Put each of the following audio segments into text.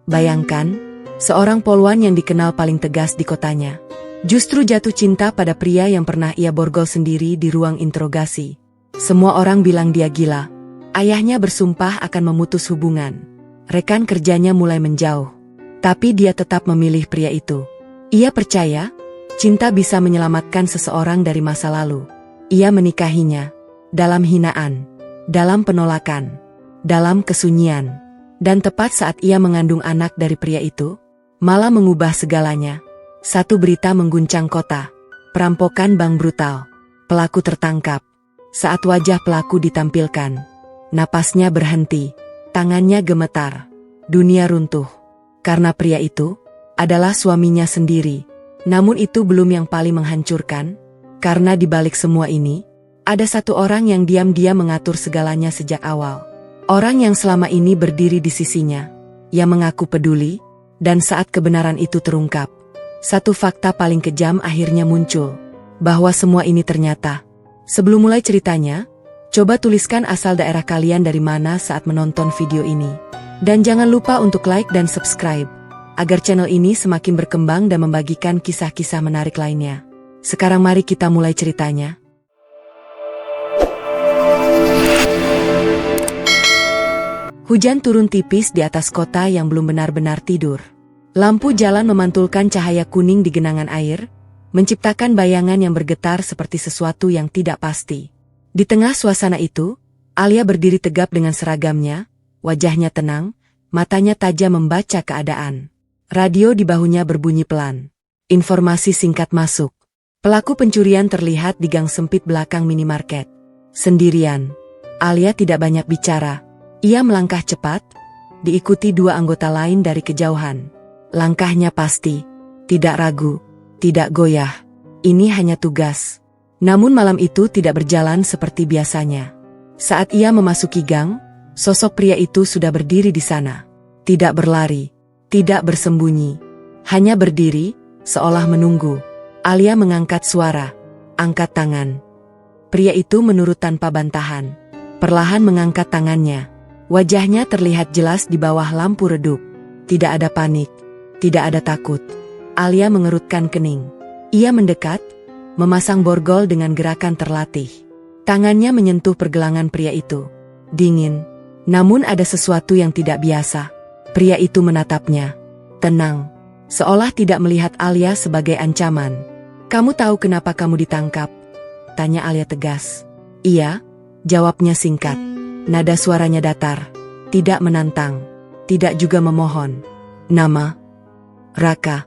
Bayangkan, seorang polwan yang dikenal paling tegas di kotanya, justru jatuh cinta pada pria yang pernah ia borgol sendiri di ruang interogasi. Semua orang bilang dia gila. Ayahnya bersumpah akan memutus hubungan. Rekan kerjanya mulai menjauh. Tapi dia tetap memilih pria itu. Ia percaya, cinta bisa menyelamatkan seseorang dari masa lalu. Ia menikahinya. Dalam hinaan. Dalam penolakan. Dalam kesunyian. Dan tepat saat ia mengandung anak dari pria itu, malah mengubah segalanya. Satu berita mengguncang kota. Perampokan bank brutal. Pelaku tertangkap. Saat wajah pelaku ditampilkan, napasnya berhenti, tangannya gemetar. Dunia runtuh. Karena pria itu adalah suaminya sendiri. Namun itu belum yang paling menghancurkan. Karena di balik semua ini, ada satu orang yang diam-diam mengatur segalanya sejak awal. Orang yang selama ini berdiri di sisinya, yang mengaku peduli, dan saat kebenaran itu terungkap, satu fakta paling kejam akhirnya muncul, bahwa semua ini ternyata. Sebelum mulai ceritanya, coba tuliskan asal daerah kalian dari mana saat menonton video ini. Dan jangan lupa untuk like dan subscribe, agar channel ini semakin berkembang dan membagikan kisah-kisah menarik lainnya. Sekarang mari kita mulai ceritanya. Hujan turun tipis di atas kota yang belum benar-benar tidur. Lampu jalan memantulkan cahaya kuning di genangan air, menciptakan bayangan yang bergetar seperti sesuatu yang tidak pasti. Di tengah suasana itu, Alia berdiri tegap dengan seragamnya, wajahnya tenang, matanya tajam membaca keadaan. Radio di bahunya berbunyi pelan. Informasi singkat masuk. Pelaku pencurian terlihat di gang sempit belakang minimarket. Sendirian. Alia tidak banyak bicara. Ia melangkah cepat, diikuti dua anggota lain dari kejauhan. Langkahnya pasti, tidak ragu, tidak goyah. Ini hanya tugas. Namun malam itu tidak berjalan seperti biasanya. Saat ia memasuki gang, sosok pria itu sudah berdiri di sana. Tidak berlari, tidak bersembunyi, hanya berdiri, seolah menunggu. Alia mengangkat suara, angkat tangan. Pria itu menurut tanpa bantahan, perlahan mengangkat tangannya. Wajahnya terlihat jelas di bawah lampu redup. Tidak ada panik, tidak ada takut. Alia mengerutkan kening. Ia mendekat, memasang borgol dengan gerakan terlatih. Tangannya menyentuh pergelangan pria itu. Dingin, namun ada sesuatu yang tidak biasa. Pria itu menatapnya. Tenang, seolah tidak melihat Alia sebagai ancaman. "Kamu tahu kenapa kamu ditangkap?" tanya Alia tegas. "Iya," jawabnya singkat. Nada suaranya datar, tidak menantang, tidak juga memohon. "Nama?" "Raka."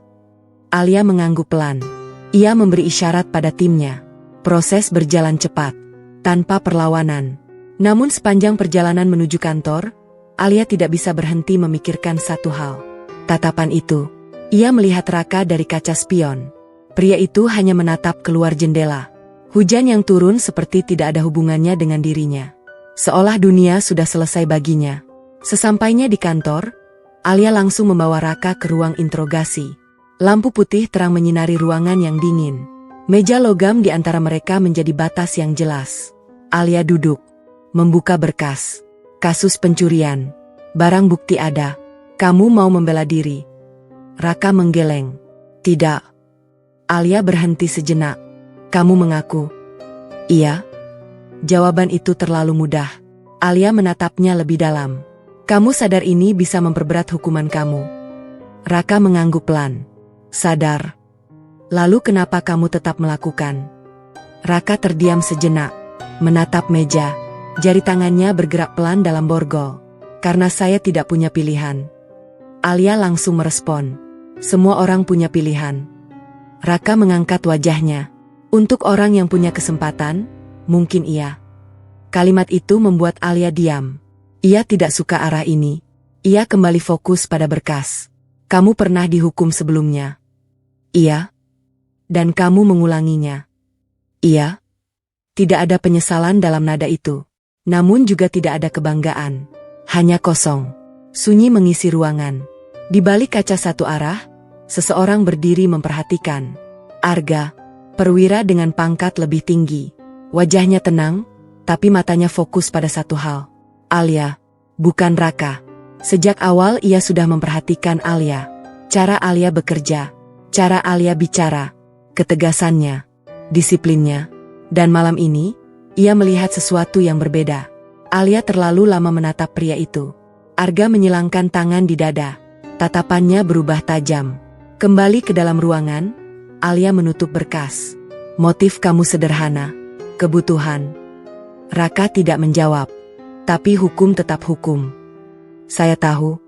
Alia mengangguk pelan. Ia memberi isyarat pada timnya. Proses berjalan cepat, tanpa perlawanan. Namun sepanjang perjalanan menuju kantor, Alia tidak bisa berhenti memikirkan satu hal. Tatapan itu, ia melihat Raka dari kaca spion. Pria itu hanya menatap keluar jendela. Hujan yang turun seperti tidak ada hubungannya dengan dirinya. Seolah dunia sudah selesai baginya. Sesampainya di kantor, Alia langsung membawa Raka ke ruang interogasi. Lampu putih terang menyinari ruangan yang dingin. Meja logam di antara mereka menjadi batas yang jelas. Alia duduk, membuka berkas. "Kasus pencurian. Barang bukti ada. Kamu mau membela diri?" Raka menggeleng. "Tidak." Alia berhenti sejenak. "Kamu mengaku?" "Iya." Jawaban itu terlalu mudah. Alia menatapnya lebih dalam. "Kamu sadar ini bisa memperberat hukuman kamu?" Raka mengangguk pelan. "Sadar." "Lalu kenapa kamu tetap melakukan?" Raka terdiam sejenak, menatap meja. Jari tangannya bergerak pelan dalam borgol. "Karena saya tidak punya pilihan." Alia langsung merespon. "Semua orang punya pilihan." Raka mengangkat wajahnya. "Untuk orang yang punya kesempatan, mungkin iya." Kalimat itu membuat Alia diam. Ia tidak suka arah ini. Ia kembali fokus pada berkas. "Kamu pernah dihukum sebelumnya?" "Iya." "Dan kamu mengulanginya?" "Iya." Tidak ada penyesalan dalam nada itu. Namun juga tidak ada kebanggaan. Hanya kosong. Sunyi mengisi ruangan. Di balik kaca satu arah, seseorang berdiri memperhatikan. Arga, perwira dengan pangkat lebih tinggi. Wajahnya tenang, tapi matanya fokus pada satu hal. "Alia, bukan Raka." Sejak awal ia sudah memperhatikan Alia. Cara Alia bekerja, cara Alia bicara, ketegasannya, disiplinnya. Dan malam ini, ia melihat sesuatu yang berbeda. Alia terlalu lama menatap pria itu. Arga menyilangkan tangan di dada. Tatapannya berubah tajam. Kembali ke dalam ruangan, Alia menutup berkas. Motif kamu sederhana. Kebutuhan. Raka tidak menjawab. Tapi hukum tetap hukum. Saya tahu.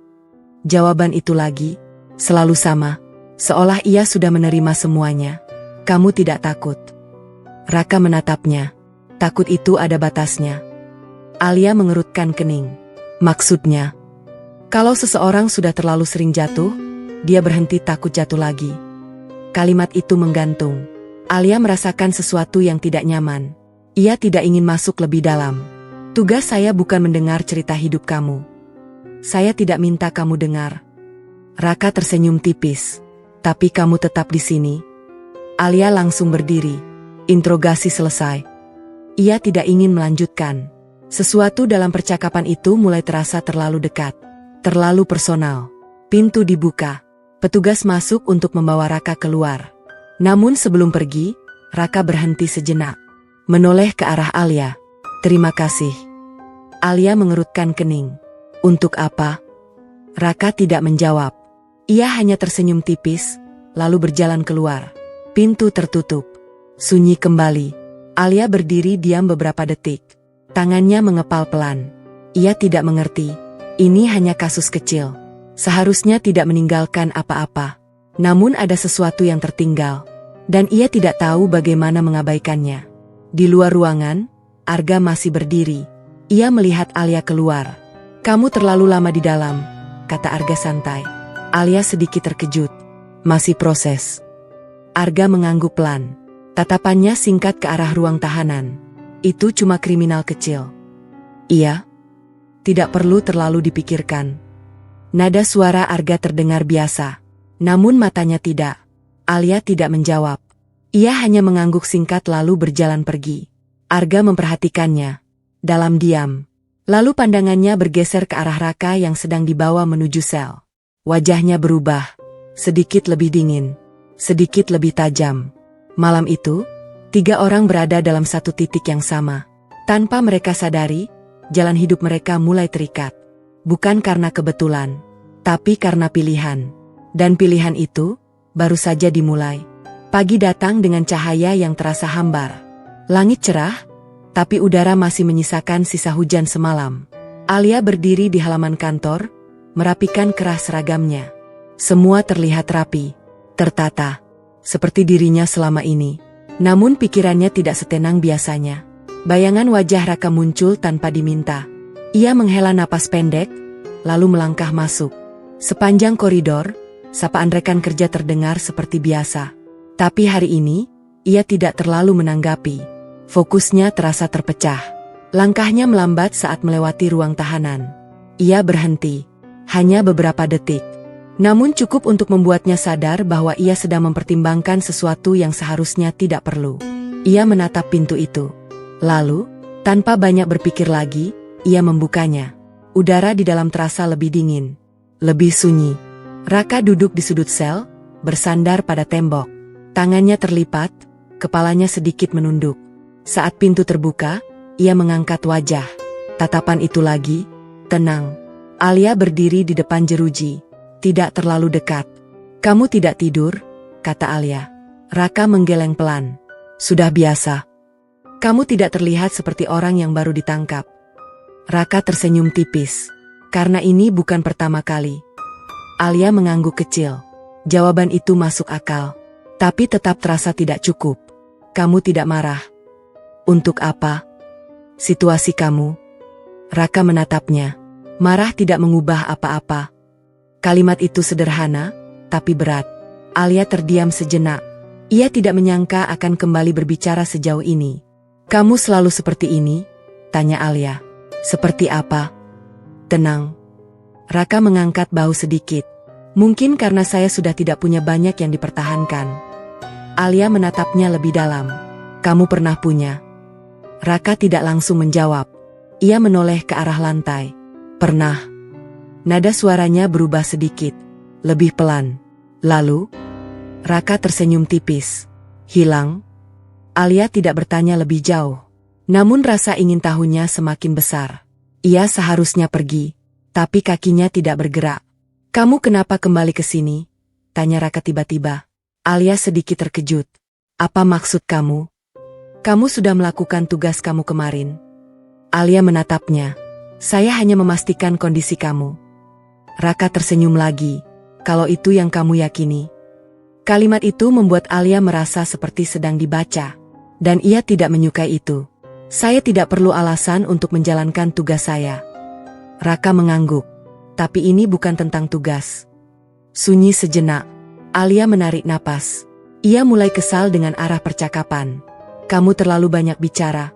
Jawaban itu lagi. Selalu sama. Seolah ia sudah menerima semuanya. Kamu tidak takut. Raka menatapnya. Takut itu ada batasnya. Alia mengerutkan kening. Maksudnya, kalau seseorang sudah terlalu sering jatuh, dia berhenti takut jatuh lagi. Kalimat itu menggantung. Alia merasakan sesuatu yang tidak nyaman. Ia tidak ingin masuk lebih dalam. Tugas saya bukan mendengar cerita hidup kamu. Saya tidak minta kamu dengar. Raka tersenyum tipis. Tapi kamu tetap di sini. Alia langsung berdiri. Interogasi selesai. Ia tidak ingin melanjutkan. Sesuatu dalam percakapan itu mulai terasa terlalu dekat. Terlalu personal. Pintu dibuka. Petugas masuk untuk membawa Raka keluar. Namun sebelum pergi, Raka berhenti sejenak. Menoleh ke arah Alia. Terima kasih. Alia mengerutkan kening. Untuk apa? Raka tidak menjawab. Ia hanya tersenyum tipis, lalu berjalan keluar. Pintu tertutup. Sunyi kembali. Alia berdiri diam beberapa detik. Tangannya mengepal pelan. Ia tidak mengerti. Ini hanya kasus kecil. Seharusnya tidak meninggalkan apa-apa. Namun ada sesuatu yang tertinggal. Dan ia tidak tahu bagaimana mengabaikannya. Di luar ruangan, Arga masih berdiri. Ia melihat Alia keluar. Kamu terlalu lama di dalam, kata Arga santai. Alia sedikit terkejut. Masih proses. Arga mengangguk pelan. Tatapannya singkat ke arah ruang tahanan. Itu cuma kriminal kecil. Iya. Tidak perlu terlalu dipikirkan. Nada suara Arga terdengar biasa. Namun matanya tidak. Alia tidak menjawab. Ia hanya mengangguk singkat lalu berjalan pergi. Arga memperhatikannya. Dalam diam. Lalu pandangannya bergeser ke arah Raka yang sedang dibawa menuju sel. Wajahnya berubah. Sedikit lebih dingin. Sedikit lebih tajam. Malam itu, 3 orang berada dalam satu titik yang sama. Tanpa mereka sadari, jalan hidup mereka mulai terikat. Bukan karena kebetulan, tapi karena pilihan. Dan pilihan itu, baru saja dimulai. Pagi datang dengan cahaya yang terasa hambar. Langit cerah, tapi udara masih menyisakan sisa hujan semalam. Alia berdiri di halaman kantor, merapikan kerah seragamnya. Semua terlihat rapi, tertata, seperti dirinya selama ini. Namun pikirannya tidak setenang biasanya. Bayangan wajah Raka muncul tanpa diminta. Ia menghela napas pendek, lalu melangkah masuk. Sepanjang koridor, sapaan rekan kerja terdengar seperti biasa. Tapi hari ini, ia tidak terlalu menanggapi. Fokusnya terasa terpecah. Langkahnya melambat saat melewati ruang tahanan. Ia berhenti. Hanya beberapa detik. Namun cukup untuk membuatnya sadar bahwa ia sedang mempertimbangkan sesuatu yang seharusnya tidak perlu. Ia menatap pintu itu. Lalu, tanpa banyak berpikir lagi, ia membukanya. Udara di dalam terasa lebih dingin. Lebih sunyi. Raka duduk di sudut sel, bersandar pada tembok. Tangannya terlipat, kepalanya sedikit menunduk. Saat pintu terbuka, ia mengangkat wajah. Tatapan itu lagi, tenang. Alia berdiri di depan jeruji. Tidak terlalu dekat. Kamu tidak tidur, kata Alia. Raka menggeleng pelan. Sudah biasa. Kamu tidak terlihat seperti orang yang baru ditangkap. Raka tersenyum tipis. Karena ini bukan pertama kali. Alia mengangguk kecil. Jawaban itu masuk akal. Tapi tetap terasa tidak cukup. Kamu tidak marah. Untuk apa? Situasi kamu. Raka menatapnya. Marah tidak mengubah apa-apa. Kalimat itu sederhana, tapi berat. Alia terdiam sejenak. Ia tidak menyangka akan kembali berbicara sejauh ini. Kamu selalu seperti ini? Tanya Alia. Seperti apa? Tenang. Raka mengangkat bahu sedikit. Mungkin karena saya sudah tidak punya banyak yang dipertahankan. Alia menatapnya lebih dalam. Kamu pernah punya? Raka tidak langsung menjawab. Ia menoleh ke arah lantai. Pernah. Nada suaranya berubah sedikit, lebih pelan. Lalu, Raka tersenyum tipis. Hilang. Alia tidak bertanya lebih jauh. Namun rasa ingin tahunya semakin besar. Ia seharusnya pergi, tapi kakinya tidak bergerak. "Kamu kenapa kembali ke sini?" tanya Raka tiba-tiba. Alia sedikit terkejut. "Apa maksud kamu? Kamu sudah melakukan tugas kamu kemarin." Alia menatapnya. "Saya hanya memastikan kondisi kamu." Raka tersenyum lagi. "Kalau itu yang kamu yakini." Kalimat itu membuat Alia merasa seperti sedang dibaca. Dan ia tidak menyukai itu. "Saya tidak perlu alasan untuk menjalankan tugas saya." Raka mengangguk. "Tapi ini bukan tentang tugas." Sunyi sejenak. Alia menarik napas. Ia mulai kesal dengan arah percakapan. "Kamu terlalu banyak bicara.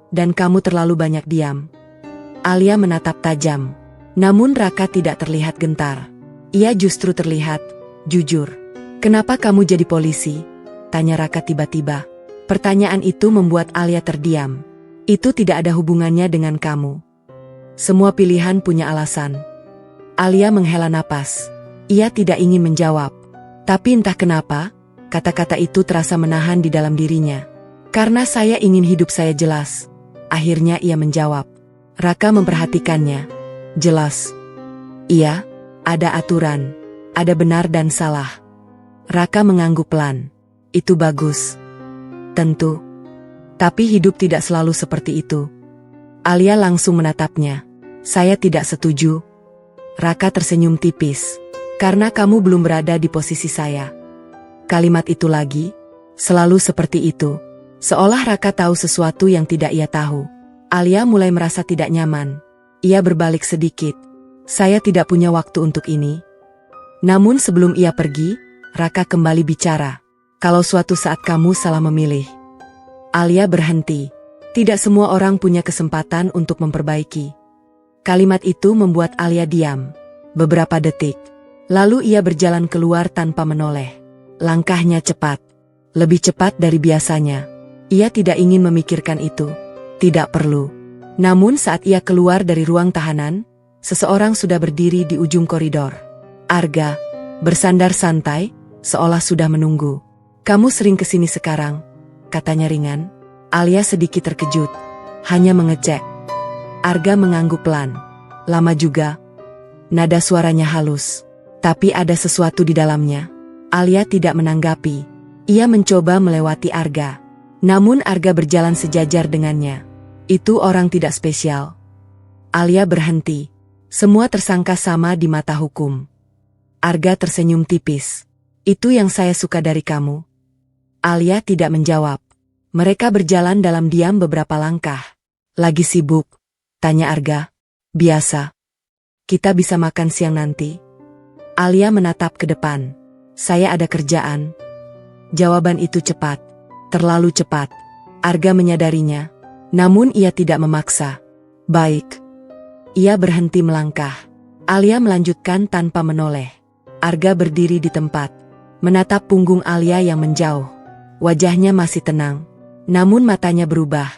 Dan kamu terlalu banyak diam." Alia menatap tajam. Namun Raka tidak terlihat gentar. Ia justru terlihat jujur. "Kenapa kamu jadi polisi?" tanya Raka tiba-tiba. Pertanyaan itu membuat Alia terdiam. "Itu tidak ada hubungannya dengan kamu. Semua pilihan punya alasan." Alia menghela napas. Ia tidak ingin menjawab. Tapi entah kenapa, kata-kata itu terasa menahan di dalam dirinya. "Karena saya ingin hidup saya jelas." Akhirnya ia menjawab. Raka memperhatikannya. "Jelas?" "Iya, ada aturan. Ada benar dan salah." Raka mengangguk pelan. "Itu bagus." "Tentu. Tapi hidup tidak selalu seperti itu." Alia langsung menatapnya. "Saya tidak setuju." Raka tersenyum tipis. "Karena kamu belum berada di posisi saya." Kalimat itu lagi, selalu seperti itu. Seolah Raka tahu sesuatu yang tidak ia tahu. Alia mulai merasa tidak nyaman. Ia berbalik sedikit. "Saya tidak punya waktu untuk ini." Namun sebelum ia pergi, Raka kembali bicara. "Kalau suatu saat kamu salah memilih." Alia berhenti. Tidak semua orang punya kesempatan untuk memperbaiki. Kalimat itu membuat Alia diam. Beberapa detik. Lalu ia berjalan keluar tanpa menoleh. Langkahnya cepat. Lebih cepat dari biasanya. Ia tidak ingin memikirkan itu. Tidak perlu. Namun saat ia keluar dari ruang tahanan, seseorang sudah berdiri di ujung koridor. Arga, bersandar santai, seolah sudah menunggu. "Kamu sering kesini sekarang?" katanya ringan. Alia sedikit terkejut. "Hanya mengecek." Arga mengangguk pelan. "Lama juga." Nada suaranya halus. Tapi ada sesuatu di dalamnya. Alia tidak menanggapi. Ia mencoba melewati Arga. Namun Arga berjalan sejajar dengannya. "Itu orang tidak spesial." Alia berhenti. Semua tersangka sama di mata hukum. Arga tersenyum tipis. "Itu yang saya suka dari kamu." Alia tidak menjawab. Mereka berjalan dalam diam beberapa langkah. "Lagi sibuk?" tanya Arga. "Biasa." "Kita bisa makan siang nanti?" Alia menatap ke depan. "Saya ada kerjaan." Jawaban itu cepat. Terlalu cepat. Arga menyadarinya. Namun ia tidak memaksa. "Baik." Ia berhenti melangkah. Alia melanjutkan tanpa menoleh. Arga berdiri di tempat. Menatap punggung Alia yang menjauh. Wajahnya masih tenang. Namun matanya berubah.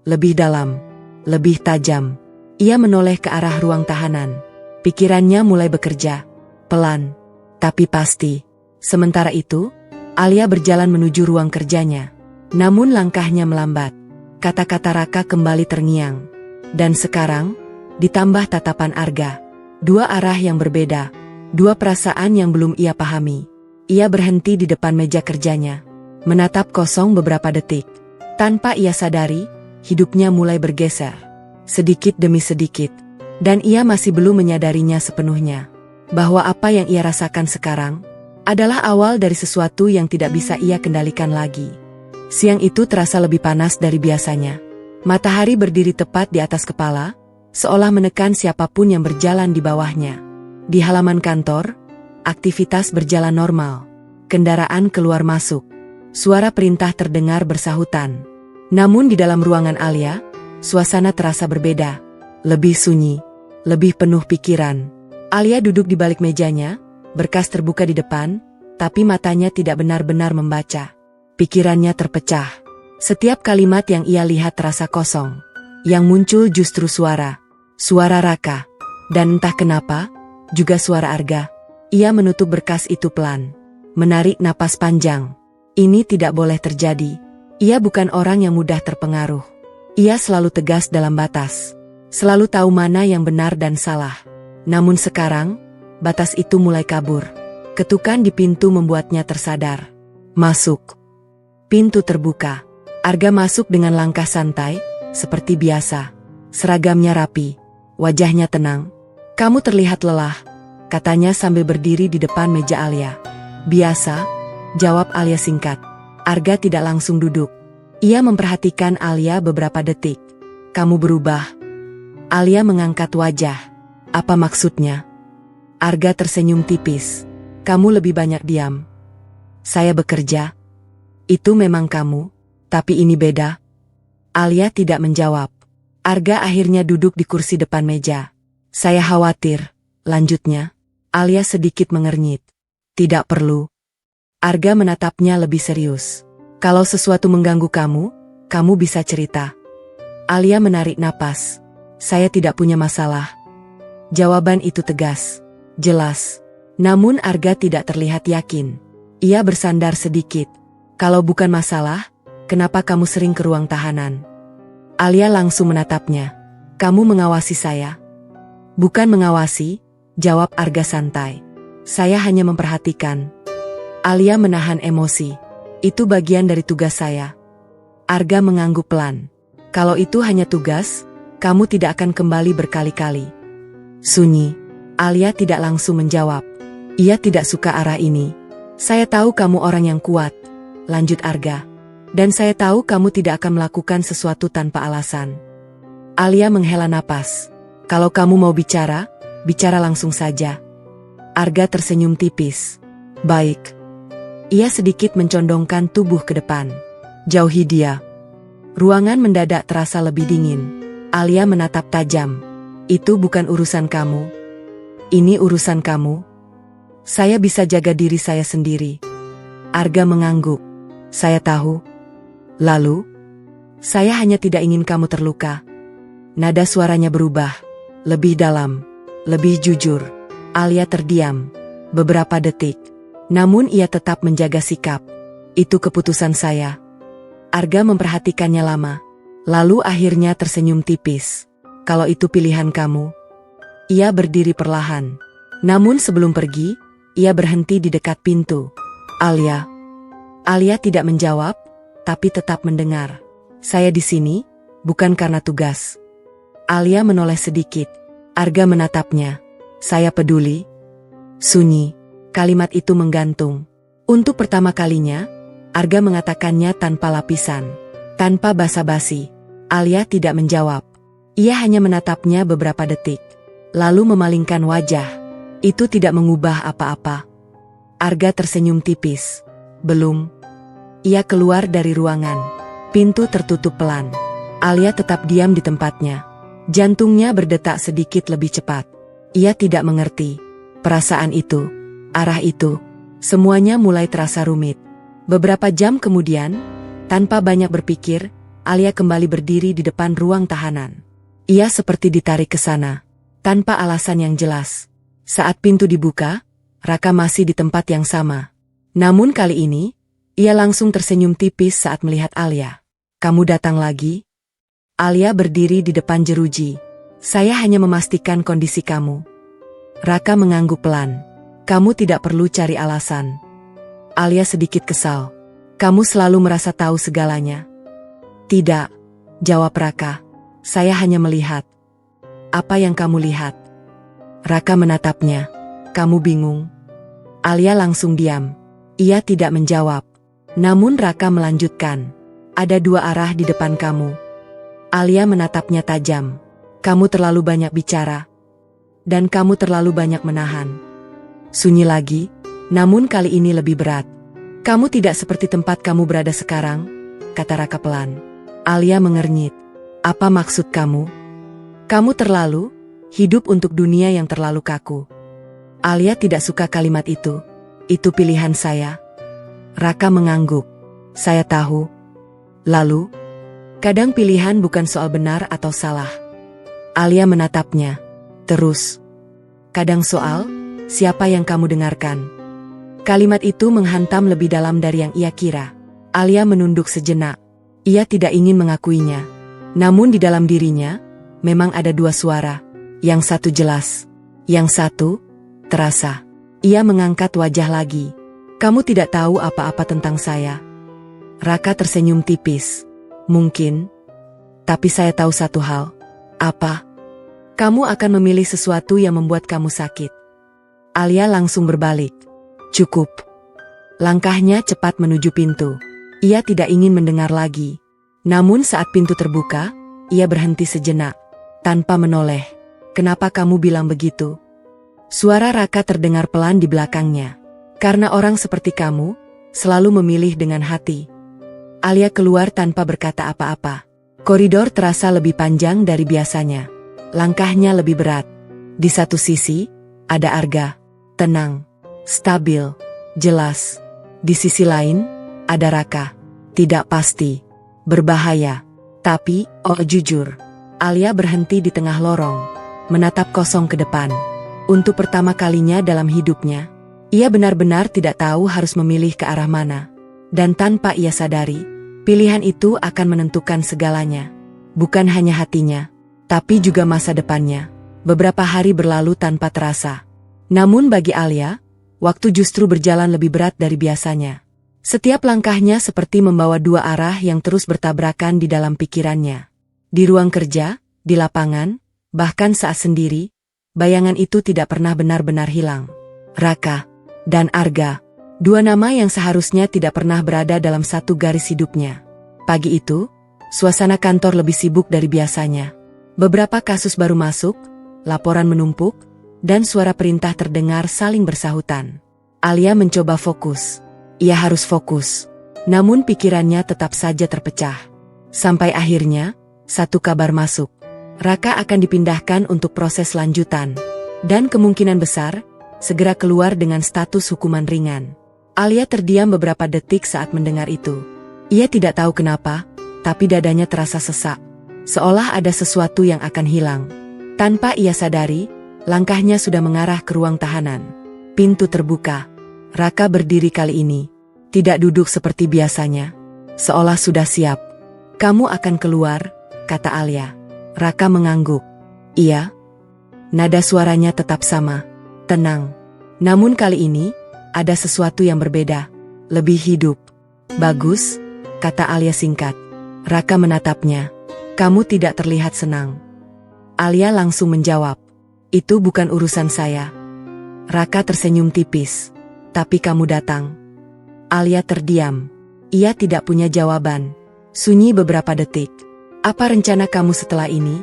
Lebih dalam. Lebih tajam. Ia menoleh ke arah ruang tahanan. Pikirannya mulai bekerja. Pelan. Tapi pasti. Sementara itu, Alia berjalan menuju ruang kerjanya. Namun langkahnya melambat. Kata-kata Raka kembali terngiang. Dan sekarang, ditambah tatapan Arga. Dua arah yang berbeda. Dua perasaan yang belum ia pahami. Ia berhenti di depan meja kerjanya. Menatap kosong beberapa detik. Tanpa ia sadari, hidupnya mulai bergeser. Sedikit demi sedikit. Dan ia masih belum menyadarinya sepenuhnya. Bahwa apa yang ia rasakan sekarang, adalah awal dari sesuatu yang tidak bisa ia kendalikan lagi. Siang itu terasa lebih panas dari biasanya. Matahari berdiri tepat di atas kepala, seolah menekan siapapun yang berjalan di bawahnya. Di halaman kantor, aktivitas berjalan normal. Kendaraan keluar masuk. Suara perintah terdengar bersahutan. Namun di dalam ruangan Alia, suasana terasa berbeda. Lebih sunyi, lebih penuh pikiran. Alia duduk di balik mejanya, berkas terbuka di depan, tapi matanya tidak benar-benar membaca. Pikirannya terpecah. Setiap kalimat yang ia lihat terasa kosong. Yang muncul justru suara. Suara Raka. Dan entah kenapa, juga suara Arga. Ia menutup berkas itu pelan. Menarik napas panjang. Ini tidak boleh terjadi. Ia bukan orang yang mudah terpengaruh. Ia selalu tegas dalam batas. Selalu tahu mana yang benar dan salah. Namun sekarang, batas itu mulai kabur. Ketukan di pintu membuatnya tersadar. Masuk. Pintu terbuka. Arga masuk dengan langkah santai, seperti biasa. Seragamnya rapi. Wajahnya tenang. "Kamu terlihat lelah," katanya sambil berdiri di depan meja Alia. "Biasa," jawab Alia singkat. Arga tidak langsung duduk. Ia memperhatikan Alia beberapa detik. "Kamu berubah." Alia mengangkat wajah. "Apa maksudnya?" Arga tersenyum tipis. "Kamu lebih banyak diam." "Saya bekerja." "Itu memang kamu, tapi ini beda." Alia tidak menjawab. Arga akhirnya duduk di kursi depan meja. "Saya khawatir," lanjutnya. Alia sedikit mengernyit. "Tidak perlu." Arga menatapnya lebih serius. "Kalau sesuatu mengganggu kamu, kamu bisa cerita." Alia menarik napas. "Saya tidak punya masalah." Jawaban itu tegas, jelas. Namun Arga tidak terlihat yakin. Ia bersandar sedikit. "Kalau bukan masalah, kenapa kamu sering ke ruang tahanan?" Alia langsung menatapnya. "Kamu mengawasi saya?" "Bukan mengawasi," jawab Arga santai. "Saya hanya memperhatikan." Alia menahan emosi. "Itu bagian dari tugas saya." Arga mengangguk pelan. "Kalau itu hanya tugas, kamu tidak akan kembali berkali-kali." Sunyi. Alia tidak langsung menjawab. Ia tidak suka arah ini. "Saya tahu kamu orang yang kuat," lanjut Arga. "Dan saya tahu kamu tidak akan melakukan sesuatu tanpa alasan." Alia menghela napas. "Kalau kamu mau bicara, bicara langsung saja." Arga tersenyum tipis. "Baik." Ia sedikit mencondongkan tubuh ke depan. "Jauhi dia." Ruangan mendadak terasa lebih dingin. Alia menatap tajam. "Itu bukan urusan kamu. Ini urusan kamu." "Saya bisa jaga diri saya sendiri." Arga mengangguk. "Saya tahu." "Lalu?" "Saya hanya tidak ingin kamu terluka." Nada suaranya berubah. Lebih dalam. Lebih jujur. Alia terdiam. Beberapa detik. Namun ia tetap menjaga sikap. "Itu keputusan saya." Arga memperhatikannya lama. Lalu akhirnya tersenyum tipis. "Kalau itu pilihan kamu." Ia berdiri perlahan. Namun sebelum pergi, ia berhenti di dekat pintu. "Alia." Alia tidak menjawab, tapi tetap mendengar. "Saya di sini, bukan karena tugas." Alia menoleh sedikit. Arga menatapnya. "Saya peduli." Sunyi. Kalimat itu menggantung. Untuk pertama kalinya, Arga mengatakannya tanpa lapisan. Tanpa basa-basi. Alia tidak menjawab. Ia hanya menatapnya beberapa detik. Lalu memalingkan wajah. Itu tidak mengubah apa-apa. Arga tersenyum tipis. "Belum." Ia keluar dari ruangan. Pintu tertutup pelan. Alia tetap diam di tempatnya. Jantungnya berdetak sedikit lebih cepat. Ia tidak mengerti. Perasaan itu, arah itu, semuanya mulai terasa rumit. Beberapa jam kemudian, tanpa banyak berpikir, Alia kembali berdiri di depan ruang tahanan. Ia seperti ditarik ke sana, tanpa alasan yang jelas. Saat pintu dibuka, Raka masih di tempat yang sama. Namun kali ini, ia langsung tersenyum tipis saat melihat Alia. "Kamu datang lagi?" Alia berdiri di depan jeruji. "Saya hanya memastikan kondisi kamu." Raka mengangguk pelan. "Kamu tidak perlu cari alasan." Alia sedikit kesal. "Kamu selalu merasa tahu segalanya." "Tidak," jawab Raka. "Saya hanya melihat." "Apa yang kamu lihat?" Raka menatapnya. "Kamu bingung." Alia langsung diam. Ia tidak menjawab. Namun Raka melanjutkan. "Ada dua arah di depan kamu." Alia menatapnya tajam. "Kamu terlalu banyak bicara. Dan kamu terlalu banyak menahan." Sunyi lagi, namun kali ini lebih berat. "Kamu tidak seperti tempat kamu berada sekarang," kata Raka pelan. Alia mengernyit. "Apa maksud kamu?" "Kamu terlalu hidup untuk dunia yang terlalu kaku." Alia tidak suka kalimat itu. "Itu pilihan saya." Raka mengangguk. "Saya tahu." "Lalu?" "Kadang pilihan bukan soal benar atau salah." Alia menatapnya. "Terus?" Kadang soal, siapa yang kamu dengarkan? Kalimat itu menghantam lebih dalam dari yang ia kira. Alia menunduk sejenak. Ia tidak ingin mengakuinya. Namun di dalam dirinya, memang ada dua suara. Yang satu jelas. Yang satu, terasa. Ia mengangkat wajah lagi. Kamu tidak tahu apa-apa tentang saya. Raka tersenyum tipis. Mungkin. Tapi saya tahu satu hal. Apa? Kamu akan memilih sesuatu yang membuat kamu sakit. Alia langsung berbalik. Cukup. Langkahnya cepat menuju pintu. Ia tidak ingin mendengar lagi. Namun saat pintu terbuka, ia berhenti sejenak. Tanpa menoleh. Kenapa kamu bilang begitu? Suara Raka terdengar pelan di belakangnya. Karena orang seperti kamu, selalu memilih dengan hati. Alia keluar tanpa berkata apa-apa. Koridor terasa lebih panjang dari biasanya. Langkahnya lebih berat. Di satu sisi, ada Arga. Tenang. Stabil. Jelas. Di sisi lain, ada Raka. Tidak pasti. Berbahaya. Tapi, jujur. Alia berhenti di tengah lorong. Menatap kosong ke depan. Untuk pertama kalinya dalam hidupnya, ia benar-benar tidak tahu harus memilih ke arah mana. Dan tanpa ia sadari, pilihan itu akan menentukan segalanya. Bukan hanya hatinya, tapi juga masa depannya. Beberapa hari berlalu tanpa terasa. Namun bagi Alia, waktu justru berjalan lebih berat dari biasanya. Setiap langkahnya seperti membawa dua arah yang terus bertabrakan di dalam pikirannya. Di ruang kerja, di lapangan, bahkan saat sendiri, bayangan itu tidak pernah benar-benar hilang. Raka dan Arga, dua nama yang seharusnya tidak pernah berada dalam satu garis hidupnya. Pagi itu, suasana kantor lebih sibuk dari biasanya. Beberapa kasus baru masuk, laporan menumpuk, dan suara perintah terdengar saling bersahutan. Alia mencoba fokus. Ia harus fokus. Namun pikirannya tetap saja terpecah. Sampai akhirnya, satu kabar masuk. Raka akan dipindahkan untuk proses lanjutan. Dan kemungkinan besar, segera keluar dengan status hukuman ringan. Alia terdiam beberapa detik saat mendengar itu. Ia tidak tahu kenapa, tapi dadanya terasa sesak. Seolah ada sesuatu yang akan hilang. Tanpa ia sadari, langkahnya sudah mengarah ke ruang tahanan. Pintu terbuka. Raka berdiri kali ini. Tidak duduk seperti biasanya. Seolah sudah siap. Kamu akan keluar, kata Alia. Raka mengangguk. Iya. Nada suaranya tetap sama. Tenang. Namun kali ini, ada sesuatu yang berbeda. Lebih hidup. Bagus, kata Alia singkat. Raka menatapnya. Kamu tidak terlihat senang. Alia langsung menjawab. Itu bukan urusan saya. Raka tersenyum tipis. Tapi kamu datang. Alia terdiam. Ia tidak punya jawaban. Sunyi beberapa detik. Apa rencana kamu setelah ini?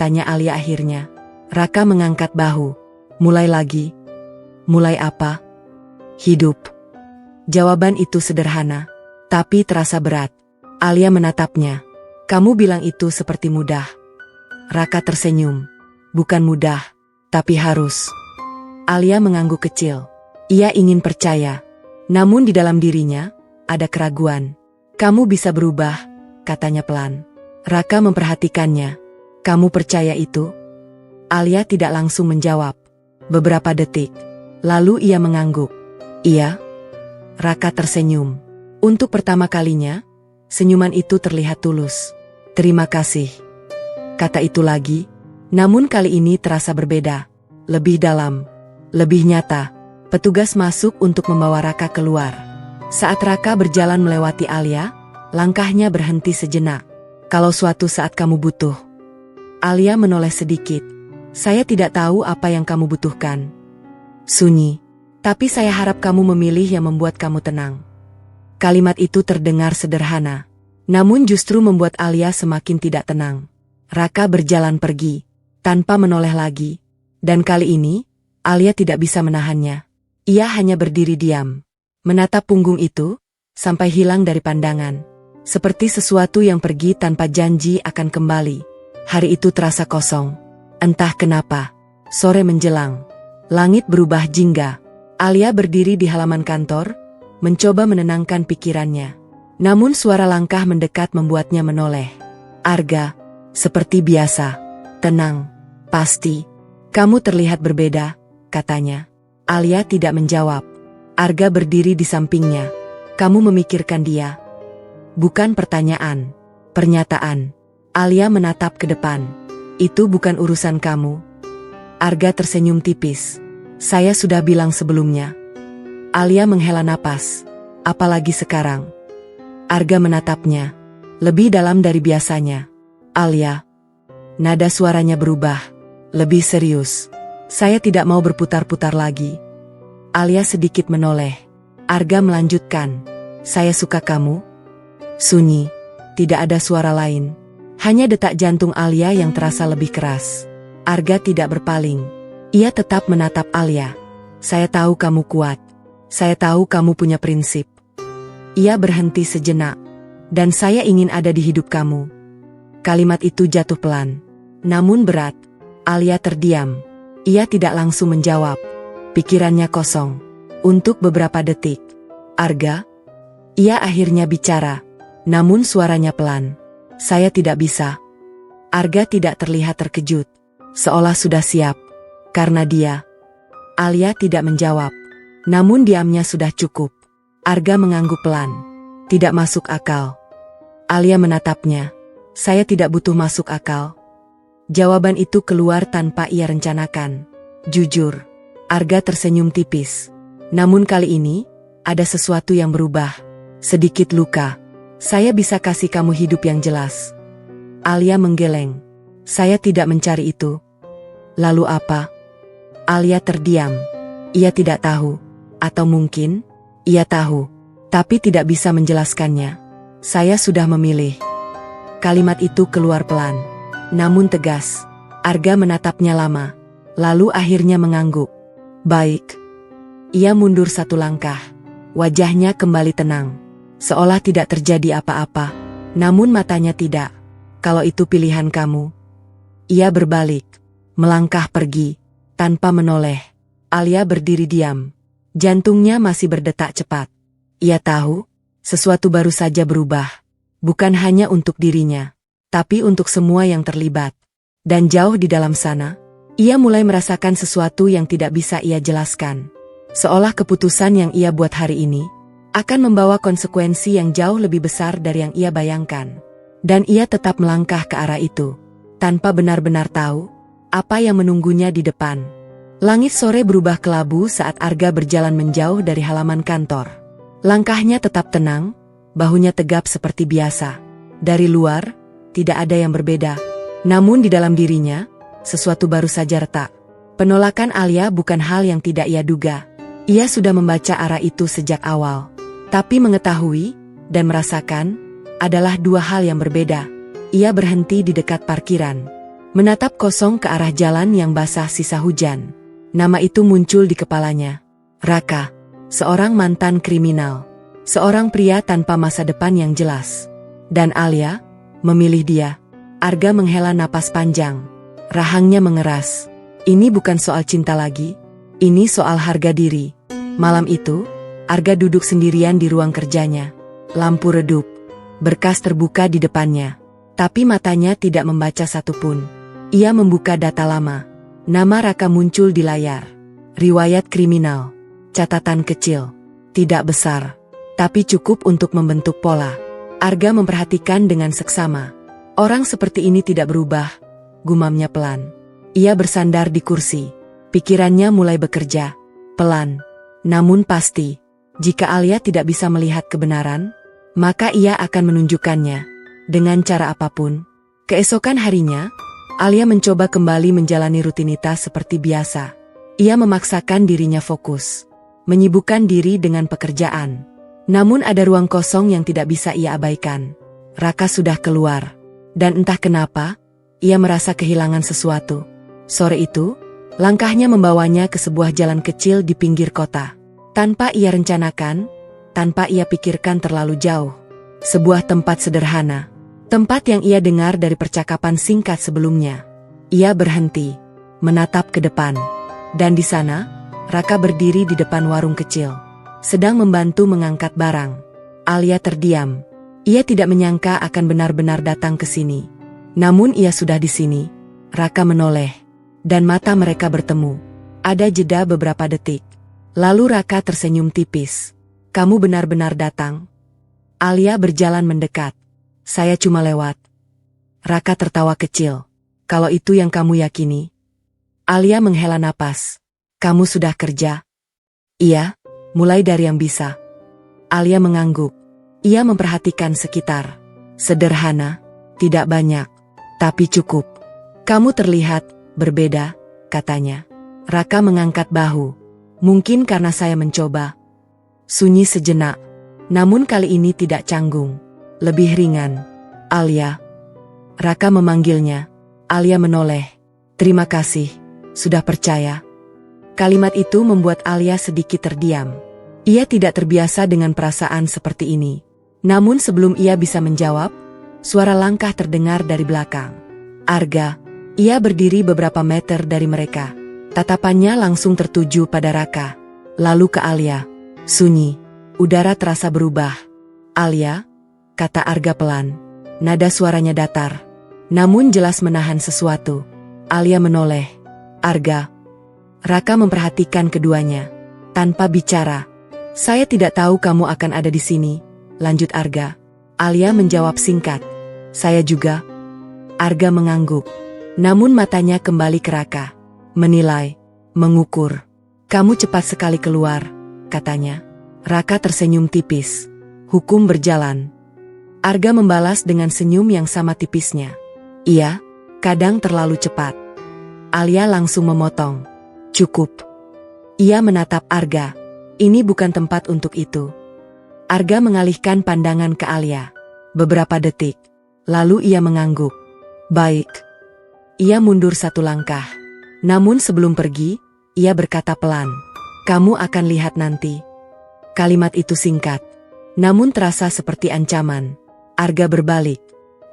Tanya Alia akhirnya. Raka mengangkat bahu. Mulai lagi. Mulai apa? Hidup. Jawaban itu sederhana, tapi terasa berat. Alia menatapnya. Kamu bilang itu seperti mudah. Raka tersenyum. Bukan mudah, tapi harus. Alia mengangguk kecil. Ia ingin percaya. Namun di dalam dirinya, ada keraguan. Kamu bisa berubah, katanya pelan. Raka memperhatikannya. Kamu percaya itu? Alia tidak langsung menjawab. Beberapa detik. Lalu ia mengangguk. Iya. Raka tersenyum. Untuk pertama kalinya, senyuman itu terlihat tulus. Terima kasih. Kata itu lagi, namun kali ini terasa berbeda. Lebih dalam. Lebih nyata. Petugas masuk untuk membawa Raka keluar. Saat Raka berjalan melewati Alia, langkahnya berhenti sejenak. Kalau suatu saat kamu butuh. Alia menoleh sedikit. Saya tidak tahu apa yang kamu butuhkan. Sunyi. Tapi saya harap kamu memilih yang membuat kamu tenang. Kalimat itu terdengar sederhana. Namun justru membuat Alia semakin tidak tenang. Raka berjalan pergi. Tanpa menoleh lagi. Dan kali ini, Alia tidak bisa menahannya. Ia hanya berdiri diam. Menatap punggung itu, sampai hilang dari pandangan. Seperti sesuatu yang pergi tanpa janji akan kembali. Hari itu terasa kosong. Entah kenapa. Sore menjelang. Langit berubah jingga. Alia berdiri di halaman kantor, mencoba menenangkan pikirannya. Namun suara langkah mendekat membuatnya menoleh. Arga, seperti biasa. Tenang. Pasti. Kamu terlihat berbeda, katanya. Alia tidak menjawab. Arga berdiri di sampingnya. Kamu memikirkan dia? Bukan pertanyaan, pernyataan. Alia menatap ke depan. Itu bukan urusan kamu. Arga tersenyum tipis. Saya sudah bilang sebelumnya. Alia menghela napas. Apalagi sekarang. Arga menatapnya. Lebih dalam dari biasanya. Alia. Nada suaranya berubah. Lebih serius. Saya tidak mau berputar-putar lagi. Alia sedikit menoleh. Arga melanjutkan. Saya suka kamu. Sunyi. Tidak ada suara lain. Hanya detak jantung Alia yang terasa lebih keras. Arga tidak berpaling. Ia tetap menatap Alia. Saya tahu kamu kuat. Saya tahu kamu punya prinsip. Ia berhenti sejenak. Dan saya ingin ada di hidup kamu. Kalimat itu jatuh pelan. Namun berat. Alia terdiam. Ia tidak langsung menjawab. Pikirannya kosong. Untuk beberapa detik. Arga? Ia akhirnya bicara. Namun suaranya pelan. Saya tidak bisa. Arga tidak terlihat terkejut. Seolah sudah siap. Karena dia. Alia tidak menjawab. Namun diamnya sudah cukup. Arga mengangguk pelan. Tidak masuk akal. Alia menatapnya. Saya tidak butuh masuk akal. Jawaban itu keluar tanpa ia rencanakan. Jujur. Arga tersenyum tipis. Namun kali ini, ada sesuatu yang berubah. Sedikit luka. Saya bisa kasih kamu hidup yang jelas. Alia menggeleng. Saya tidak mencari itu. Lalu apa? Alia terdiam. Ia tidak tahu. Atau mungkin, ia tahu. Tapi tidak bisa menjelaskannya. Saya sudah memilih. Kalimat itu keluar pelan. Namun tegas. Arga menatapnya lama. Lalu akhirnya mengangguk. Baik. Ia mundur satu langkah. Wajahnya kembali tenang. Seolah tidak terjadi apa-apa. Namun matanya tidak. Kalau itu pilihan kamu. Ia berbalik. Melangkah pergi. Tanpa menoleh. Alia berdiri diam. Jantungnya masih berdetak cepat. Ia tahu. Sesuatu baru saja berubah. Bukan hanya untuk dirinya. Tapi untuk semua yang terlibat. Dan jauh di dalam sana, ia mulai merasakan sesuatu yang tidak bisa ia jelaskan. Seolah keputusan yang ia buat hari ini, akan membawa konsekuensi yang jauh lebih besar dari yang ia bayangkan. Dan ia tetap melangkah ke arah itu, tanpa benar-benar tahu, apa yang menunggunya di depan. Langit sore berubah kelabu saat Arga berjalan menjauh dari halaman kantor. Langkahnya tetap tenang, bahunya tegap seperti biasa. Dari luar, tidak ada yang berbeda. Namun di dalam dirinya, sesuatu baru saja retak. Penolakan Alia bukan hal yang tidak ia duga. Ia sudah membaca arah itu sejak awal. Tapi mengetahui, dan merasakan, adalah dua hal yang berbeda. Ia berhenti di dekat parkiran. Menatap kosong ke arah jalan yang basah sisa hujan. Nama itu muncul di kepalanya. Raka. Seorang mantan kriminal. Seorang pria tanpa masa depan yang jelas. Dan Alia memilih dia. Arga menghela napas panjang. Rahangnya mengeras. Ini bukan soal cinta lagi. Ini soal harga diri. Malam itu, Arga duduk sendirian di ruang kerjanya. Lampu redup. Berkas terbuka di depannya. Tapi matanya tidak membaca satupun. Ia membuka data lama. Nama Raka muncul di layar. Riwayat kriminal. Catatan kecil. Tidak besar. Tapi cukup untuk membentuk pola. Arga memperhatikan dengan seksama. Orang seperti ini tidak berubah, gumamnya pelan. Ia bersandar di kursi. Pikirannya mulai bekerja. Pelan. Namun pasti. Jika Alia tidak bisa melihat kebenaran, maka ia akan menunjukkannya. Dengan cara apapun. Keesokan harinya, Alia mencoba kembali menjalani rutinitas seperti biasa. Ia memaksakan dirinya fokus. Menyibukkan diri dengan pekerjaan. Namun ada ruang kosong yang tidak bisa ia abaikan. Raka sudah keluar. Dan entah kenapa, ia merasa kehilangan sesuatu. Sore itu, langkahnya membawanya ke sebuah jalan kecil di pinggir kota. Tanpa ia rencanakan, tanpa ia pikirkan terlalu jauh. Sebuah tempat sederhana. Tempat yang ia dengar dari percakapan singkat sebelumnya. Ia berhenti, menatap ke depan. Dan di sana, Raka berdiri di depan warung kecil. Sedang membantu mengangkat barang. Alia terdiam. Ia tidak menyangka akan benar-benar datang ke sini. Namun ia sudah di sini. Raka menoleh. Dan mata mereka bertemu. Ada jeda beberapa detik. Lalu Raka tersenyum tipis. Kamu benar-benar datang? Alia berjalan mendekat. Saya cuma lewat. Raka tertawa kecil. Kalau itu yang kamu yakini? Alia menghela napas. Kamu sudah kerja? Iya, mulai dari yang bisa. Alia mengangguk. Ia memperhatikan sekitar. Sederhana, tidak banyak, tapi cukup. Kamu terlihat berbeda, katanya. Raka mengangkat bahu. Mungkin karena saya mencoba. Sunyi sejenak. Namun kali ini tidak canggung. Lebih ringan. Alia. Raka memanggilnya. Alia menoleh. Terima kasih. Sudah percaya. Kalimat itu membuat Alia sedikit terdiam. Ia tidak terbiasa dengan perasaan seperti ini. Namun sebelum ia bisa menjawab, suara langkah terdengar dari belakang. Arga. Ia berdiri beberapa meter dari mereka. Tatapannya langsung tertuju pada Raka. Lalu ke Alia. Sunyi. Udara terasa berubah. Alia, kata Arga pelan. Nada suaranya datar. Namun jelas menahan sesuatu. Alia menoleh. Arga. Raka memperhatikan keduanya. Tanpa bicara. Saya tidak tahu kamu akan ada di sini, lanjut Arga. Alia menjawab singkat. Saya juga. Arga mengangguk. Namun matanya kembali ke Raka. Menilai. Mengukur. Kamu cepat sekali keluar, katanya. Raka tersenyum tipis. Hukum berjalan. Arga membalas dengan senyum yang sama tipisnya. Iya, kadang terlalu cepat. Alia langsung memotong. Cukup. Ia menatap Arga. Ini bukan tempat untuk itu. Arga mengalihkan pandangan ke Alia. Beberapa detik. Lalu ia mengangguk. Baik. Ia mundur satu langkah. Namun sebelum pergi, ia berkata pelan. Kamu akan lihat nanti. Kalimat itu singkat. Namun terasa seperti ancaman. Arga berbalik.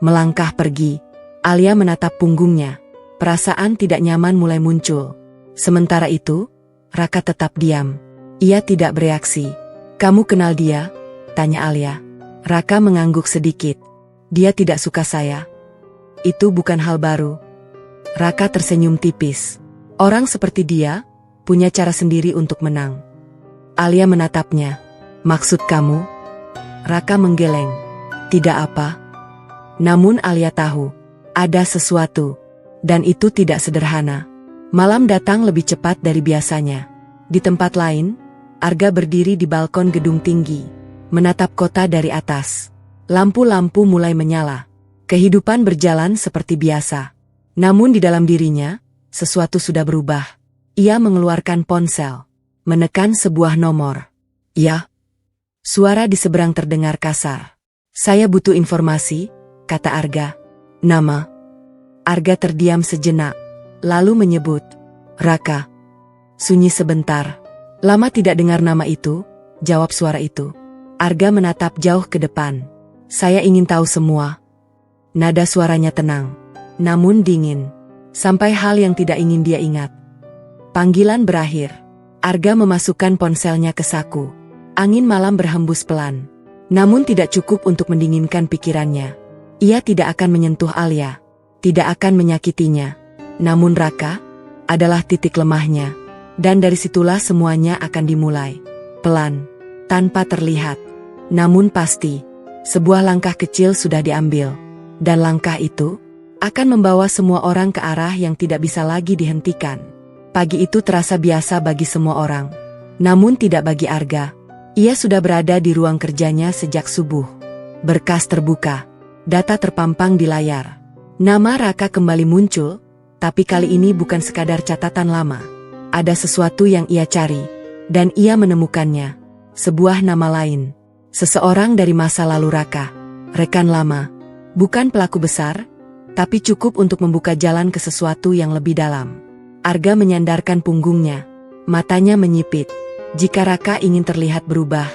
Melangkah pergi. Alia menatap punggungnya. Perasaan tidak nyaman mulai muncul. Sementara itu, Raka tetap diam. Ia tidak bereaksi. Kamu kenal dia? Tanya Alia. Raka mengangguk sedikit. Dia tidak suka saya. Itu bukan hal baru. Raka tersenyum tipis. Orang seperti dia, punya cara sendiri untuk menang. Alia menatapnya. Maksud kamu? Raka menggeleng. Tidak apa. Namun Alia tahu. Ada sesuatu. Dan itu tidak sederhana. Malam datang lebih cepat dari biasanya. Di tempat lain, Arga berdiri di balkon gedung tinggi, menatap kota dari atas. Lampu-lampu mulai menyala. Kehidupan berjalan seperti biasa. Namun di dalam dirinya, sesuatu sudah berubah. Ia mengeluarkan ponsel, menekan sebuah nomor. Ya. Suara di seberang terdengar kasar. Saya butuh informasi, kata Arga. Nama. Arga terdiam sejenak, lalu menyebut. Raka. Sunyi sebentar. Lama tidak dengar nama itu, jawab suara itu. Arga menatap jauh ke depan. Saya ingin tahu semua. Nada suaranya tenang, namun dingin. Sampai hal yang tidak ingin dia ingat. Panggilan berakhir. Arga memasukkan ponselnya ke saku. Angin malam berhembus pelan. Namun tidak cukup untuk mendinginkan pikirannya. Ia tidak akan menyentuh Alia. Tidak akan menyakitinya. Namun Raka adalah titik lemahnya. Dan dari situlah semuanya akan dimulai. Pelan, tanpa terlihat. Namun pasti, sebuah langkah kecil sudah diambil. Dan langkah itu akan membawa semua orang ke arah yang tidak bisa lagi dihentikan. Pagi itu terasa biasa bagi semua orang. Namun tidak bagi Arga. Ia sudah berada di ruang kerjanya sejak subuh. Berkas terbuka. Data terpampang di layar. Nama Raka kembali muncul, tapi kali ini bukan sekadar catatan lama. Ada sesuatu yang ia cari, dan ia menemukannya. Sebuah nama lain. Seseorang dari masa lalu Raka. Rekan lama. Bukan pelaku besar, tapi cukup untuk membuka jalan ke sesuatu yang lebih dalam. Arga menyandarkan punggungnya. Matanya menyipit. Jika Raka ingin terlihat berubah,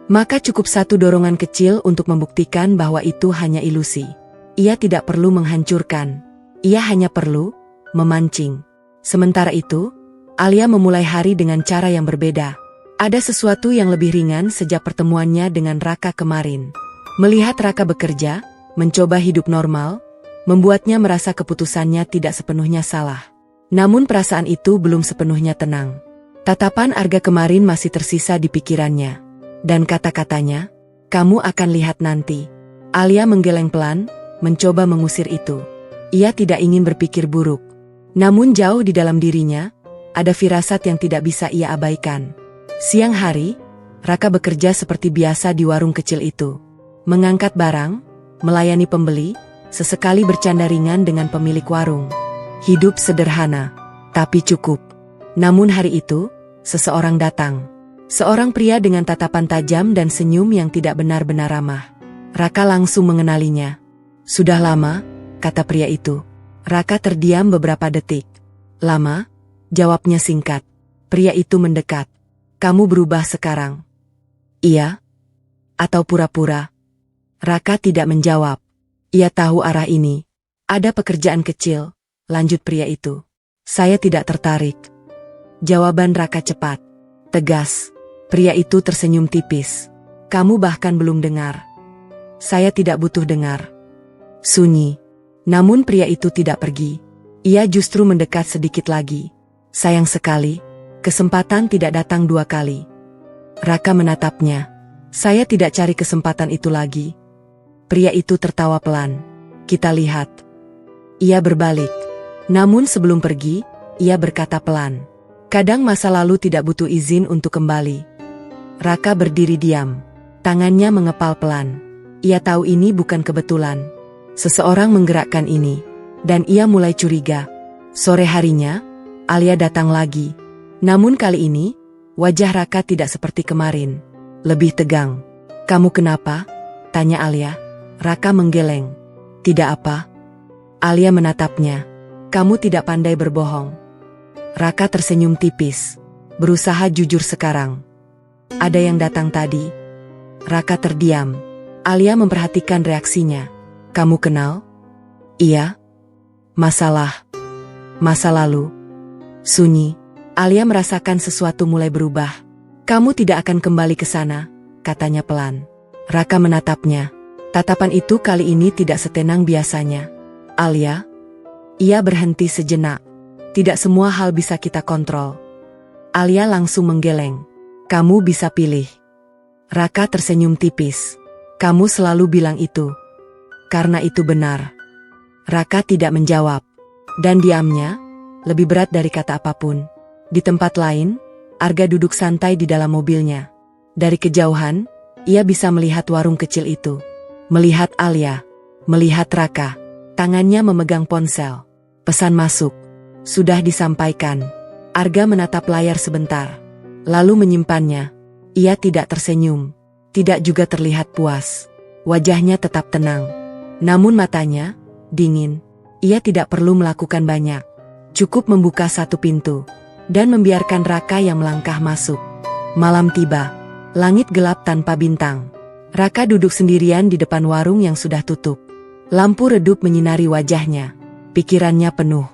maka cukup satu dorongan kecil untuk membuktikan bahwa itu hanya ilusi. Ia tidak perlu menghancurkan. Ia hanya perlu memancing. Sementara itu, Alia memulai hari dengan cara yang berbeda. Ada sesuatu yang lebih ringan sejak pertemuannya dengan Raka kemarin. Melihat Raka bekerja, mencoba hidup normal, membuatnya merasa keputusannya tidak sepenuhnya salah. Namun perasaan itu belum sepenuhnya tenang. Tatapan Arga kemarin masih tersisa di pikirannya. Dan kata-katanya, "Kamu akan lihat nanti." Alia menggeleng pelan, mencoba mengusir itu. Ia tidak ingin berpikir buruk. Namun jauh di dalam dirinya, ada firasat yang tidak bisa ia abaikan. Siang hari, Raka bekerja seperti biasa di warung kecil itu. Mengangkat barang, melayani pembeli, sesekali bercanda ringan dengan pemilik warung. Hidup sederhana, tapi cukup. Namun hari itu, seseorang datang. Seorang pria dengan tatapan tajam dan senyum yang tidak benar-benar ramah. Raka langsung mengenalinya. "Sudah lama," kata pria itu. Raka terdiam beberapa detik. "Lama?" jawabnya singkat. Pria itu mendekat. "Kamu berubah sekarang." "Iya? Atau pura-pura?" Raka tidak menjawab. Ia tahu arah ini. "Ada pekerjaan kecil," lanjut pria itu. "Saya tidak tertarik." Jawaban Raka cepat, tegas. Pria itu tersenyum tipis. "Kamu bahkan belum dengar." "Saya tidak butuh dengar." Sunyi. Namun pria itu tidak pergi. Ia justru mendekat sedikit lagi. Sayang sekali, kesempatan tidak datang dua kali. Raka menatapnya. "Saya tidak cari kesempatan itu lagi." Pria itu tertawa pelan. "Kita lihat." Ia berbalik. Namun sebelum pergi, ia berkata pelan, "Kadang masa lalu tidak butuh izin untuk kembali." Raka berdiri diam. Tangannya mengepal pelan. Ia tahu ini bukan kebetulan. Seseorang menggerakkan ini. Dan ia mulai curiga. Sore harinya, Alia datang lagi. Namun kali ini, wajah Raka tidak seperti kemarin. Lebih tegang. "Kamu kenapa?" tanya Alia. Raka menggeleng. "Tidak apa." Alia menatapnya. "Kamu tidak pandai berbohong." Raka tersenyum tipis. "Berusaha jujur sekarang." "Ada yang datang tadi?" Raka terdiam. Alia memperhatikan reaksinya. "Kamu kenal?" "Iya." Masa lalu." Sunyi. Alia merasakan sesuatu mulai berubah. "Kamu tidak akan kembali ke sana," katanya pelan. Raka menatapnya. Tatapan itu kali ini tidak setenang biasanya. "Alia?" Ia berhenti sejenak. "Tidak semua hal bisa kita kontrol." Alia langsung menggeleng. "Kamu bisa pilih." Raka tersenyum tipis. "Kamu selalu bilang itu." "Karena itu benar." Raka tidak menjawab. Dan diamnya, lebih berat dari kata apapun. Di tempat lain, Arga duduk santai di dalam mobilnya. Dari kejauhan, ia bisa melihat warung kecil itu. Melihat Alia. Melihat Raka. Tangannya memegang ponsel. Pesan masuk. Sudah disampaikan. Arga menatap layar sebentar. Lalu menyimpannya. Ia tidak tersenyum. Tidak juga terlihat puas. Wajahnya tetap tenang. Namun matanya, dingin. Ia tidak perlu melakukan banyak. Cukup membuka satu pintu. Dan membiarkan Raka yang melangkah masuk. Malam tiba. Langit gelap tanpa bintang. Raka duduk sendirian di depan warung yang sudah tutup. Lampu redup menyinari wajahnya. Pikirannya penuh.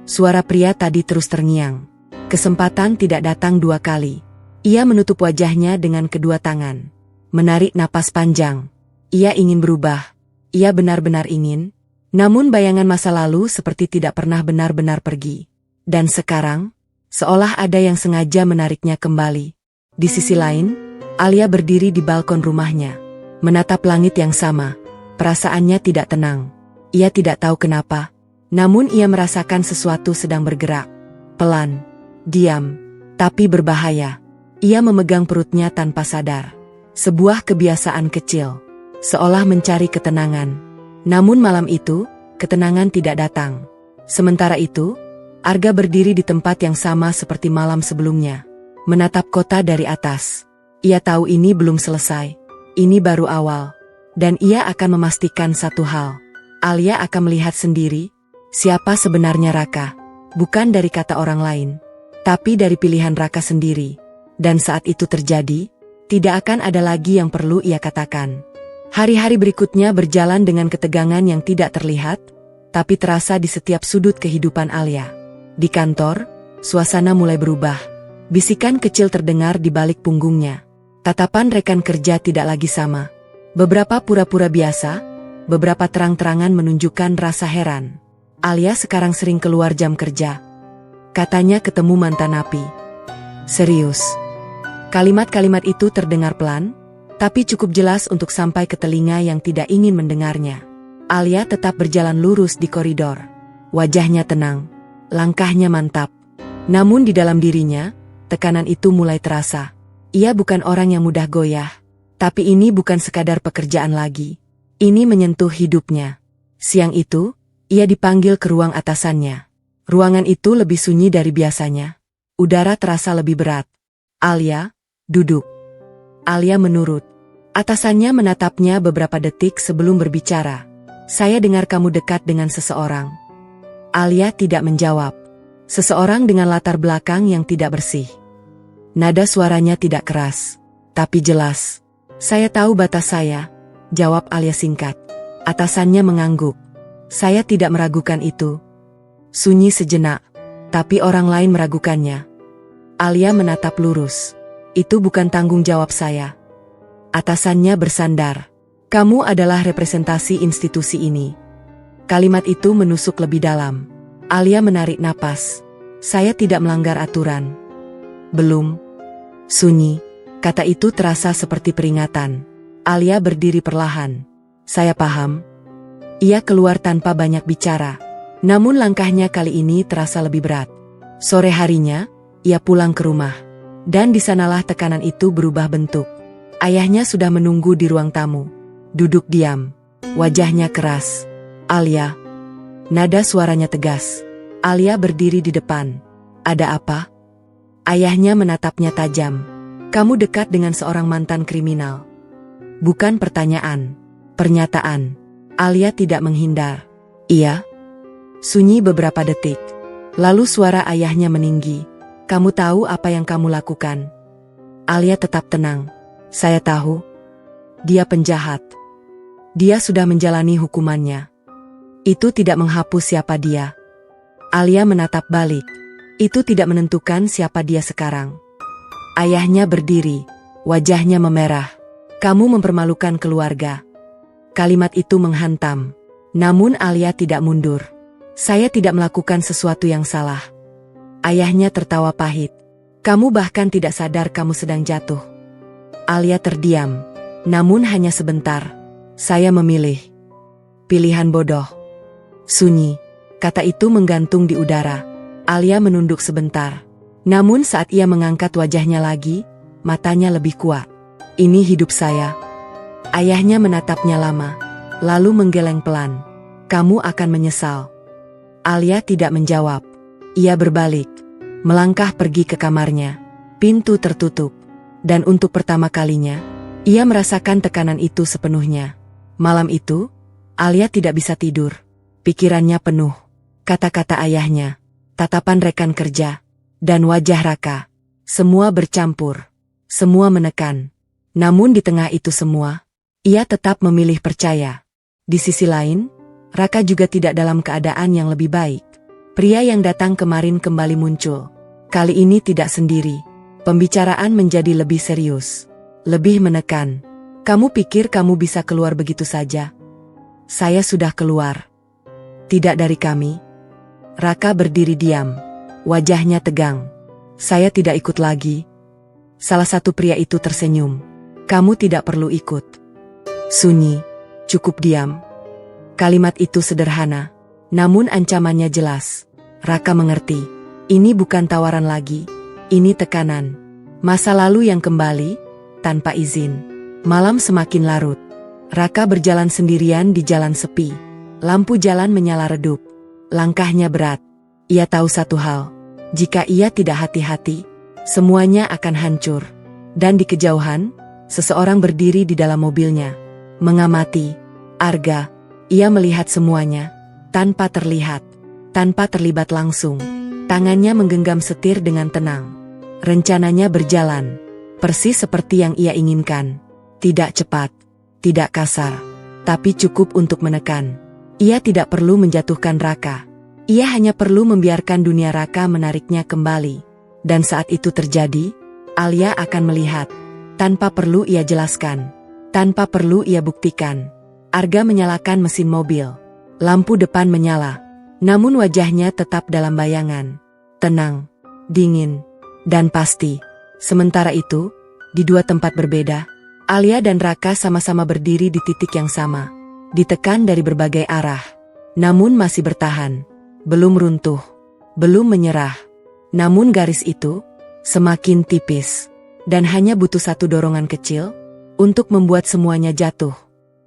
Suara pria tadi terus terngiang. Kesempatan tidak datang dua kali. Ia menutup wajahnya dengan kedua tangan. Menarik napas panjang. Ia ingin berubah. Ia benar-benar ingin. Namun bayangan masa lalu seperti tidak pernah benar-benar pergi. Dan sekarang, seolah ada yang sengaja menariknya kembali. Di sisi lain, Alia berdiri di balkon rumahnya. Menatap langit yang sama. Perasaannya tidak tenang. Ia tidak tahu kenapa. Namun ia merasakan sesuatu sedang bergerak. Pelan. Diam. Tapi berbahaya. Ia memegang perutnya tanpa sadar. Sebuah kebiasaan kecil. Seolah mencari ketenangan. Namun malam itu, ketenangan tidak datang. Sementara itu, Arga berdiri di tempat yang sama seperti malam sebelumnya. Menatap kota dari atas. Ia tahu ini belum selesai. Ini baru awal. Dan ia akan memastikan satu hal. Alia akan melihat sendiri, siapa sebenarnya Raka. Bukan dari kata orang lain, tapi dari pilihan Raka sendiri. Dan saat itu terjadi, tidak akan ada lagi yang perlu ia katakan. Hari-hari berikutnya berjalan dengan ketegangan yang tidak terlihat, tapi terasa di setiap sudut kehidupan Alia. Di kantor, suasana mulai berubah. Bisikan kecil terdengar di balik punggungnya. Tatapan rekan kerja tidak lagi sama. Beberapa pura-pura biasa, beberapa terang-terangan menunjukkan rasa heran. Alia sekarang sering keluar jam kerja. Katanya ketemu mantan napi. Serius. Kalimat-kalimat itu terdengar pelan, tapi cukup jelas untuk sampai ke telinga yang tidak ingin mendengarnya. Alia tetap berjalan lurus di koridor. Wajahnya tenang, langkahnya mantap. Namun di dalam dirinya, tekanan itu mulai terasa. Ia bukan orang yang mudah goyah, tapi ini bukan sekadar pekerjaan lagi. Ini menyentuh hidupnya. Siang itu, ia dipanggil ke ruang atasannya. Ruangan itu lebih sunyi dari biasanya. Udara terasa lebih berat. Alia, duduk. Alia menurut. Atasannya menatapnya beberapa detik sebelum berbicara. Saya dengar kamu dekat dengan seseorang. Alia tidak menjawab. Seseorang dengan latar belakang yang tidak bersih. Nada suaranya tidak keras, tapi jelas. Saya tahu batas saya, jawab Alia singkat. Atasannya mengangguk. Saya tidak meragukan itu. Sunyi sejenak, tapi orang lain meragukannya. Alia menatap lurus. Itu bukan tanggung jawab saya. Atasannya bersandar. Kamu adalah representasi institusi ini. Kalimat itu menusuk lebih dalam. Alia menarik napas. Saya tidak melanggar aturan. Belum. Sunyi. Kata itu terasa seperti peringatan. Alia berdiri perlahan. Saya paham. Ia keluar tanpa banyak bicara. Namun langkahnya kali ini terasa lebih berat. Sore harinya, ia pulang ke rumah. Dan di sanalah tekanan itu berubah bentuk. Ayahnya sudah menunggu di ruang tamu. Duduk diam. Wajahnya keras. Alia. Nada suaranya tegas. Alia berdiri di depan. Ada apa? Ayahnya menatapnya tajam. Kamu dekat dengan seorang mantan kriminal. Bukan pertanyaan. Pernyataan. Alia tidak menghindar. Iya. Sunyi beberapa detik. Lalu suara ayahnya meninggi. Kamu tahu apa yang kamu lakukan? Alia tetap tenang. Saya tahu. Dia penjahat. Dia sudah menjalani hukumannya. Itu tidak menghapus siapa dia. Alia menatap balik. Itu tidak menentukan siapa dia sekarang. Ayahnya berdiri. Wajahnya memerah. Kamu mempermalukan keluarga. Kalimat itu menghantam. Namun Alia tidak mundur. Saya tidak melakukan sesuatu yang salah. Ayahnya tertawa pahit. Kamu bahkan tidak sadar kamu sedang jatuh. Alia terdiam. Namun hanya sebentar. Saya memilih. Pilihan bodoh. Sunyi. Kata itu menggantung di udara. Alia menunduk sebentar. Namun saat ia mengangkat wajahnya lagi, matanya lebih kuat. Ini hidup saya. Ayahnya menatapnya lama. Lalu menggeleng pelan. Kamu akan menyesal. Alia tidak menjawab. Ia berbalik. Melangkah pergi ke kamarnya. Pintu tertutup. Dan untuk pertama kalinya, ia merasakan tekanan itu sepenuhnya. Malam itu, Alia tidak bisa tidur. Pikirannya penuh. Kata-kata ayahnya, tatapan rekan kerja, dan wajah Raka. Semua bercampur. Semua menekan. Namun di tengah itu semua, ia tetap memilih percaya. Di sisi lain, Raka juga tidak dalam keadaan yang lebih baik. Pria yang datang kemarin kembali muncul. Kali ini tidak sendiri. Pembicaraan menjadi lebih serius. Lebih menekan. Kamu pikir kamu bisa keluar begitu saja? Saya sudah keluar. Tidak dari kami. Raka berdiri diam. Wajahnya tegang. Saya tidak ikut lagi. Salah satu pria itu tersenyum. Kamu tidak perlu ikut. Sunyi. Cukup diam. Kalimat itu sederhana. Namun ancamannya jelas. Raka mengerti. Ini bukan tawaran lagi. Ini tekanan. Masa lalu yang kembali, tanpa izin. Malam semakin larut. Raka berjalan sendirian di jalan sepi. Lampu jalan menyala redup. Langkahnya berat. Ia tahu satu hal. Jika ia tidak hati-hati, semuanya akan hancur. Dan di kejauhan, seseorang berdiri di dalam mobilnya. Mengamati. Arga. Ia melihat semuanya. Tanpa terlihat. Tanpa terlibat langsung. Tangannya menggenggam setir dengan tenang. Rencananya berjalan. Persis seperti yang ia inginkan. Tidak cepat. Tidak kasar. Tapi cukup untuk menekan. Ia tidak perlu menjatuhkan Raka. Ia hanya perlu membiarkan dunia Raka menariknya kembali. Dan saat itu terjadi, Alia akan melihat. Tanpa perlu ia jelaskan. Tanpa perlu ia buktikan. Arga menyalakan mesin mobil. Lampu depan menyala. Namun wajahnya tetap dalam bayangan. tenang, dingin, dan pasti. Sementara itu, di dua tempat berbeda, Alia dan Raka sama-sama berdiri di titik yang sama. Ditekan dari berbagai arah. Namun masih bertahan. Belum runtuh. Belum menyerah. Namun garis itu semakin tipis. Dan hanya butuh satu dorongan kecil untuk membuat semuanya jatuh.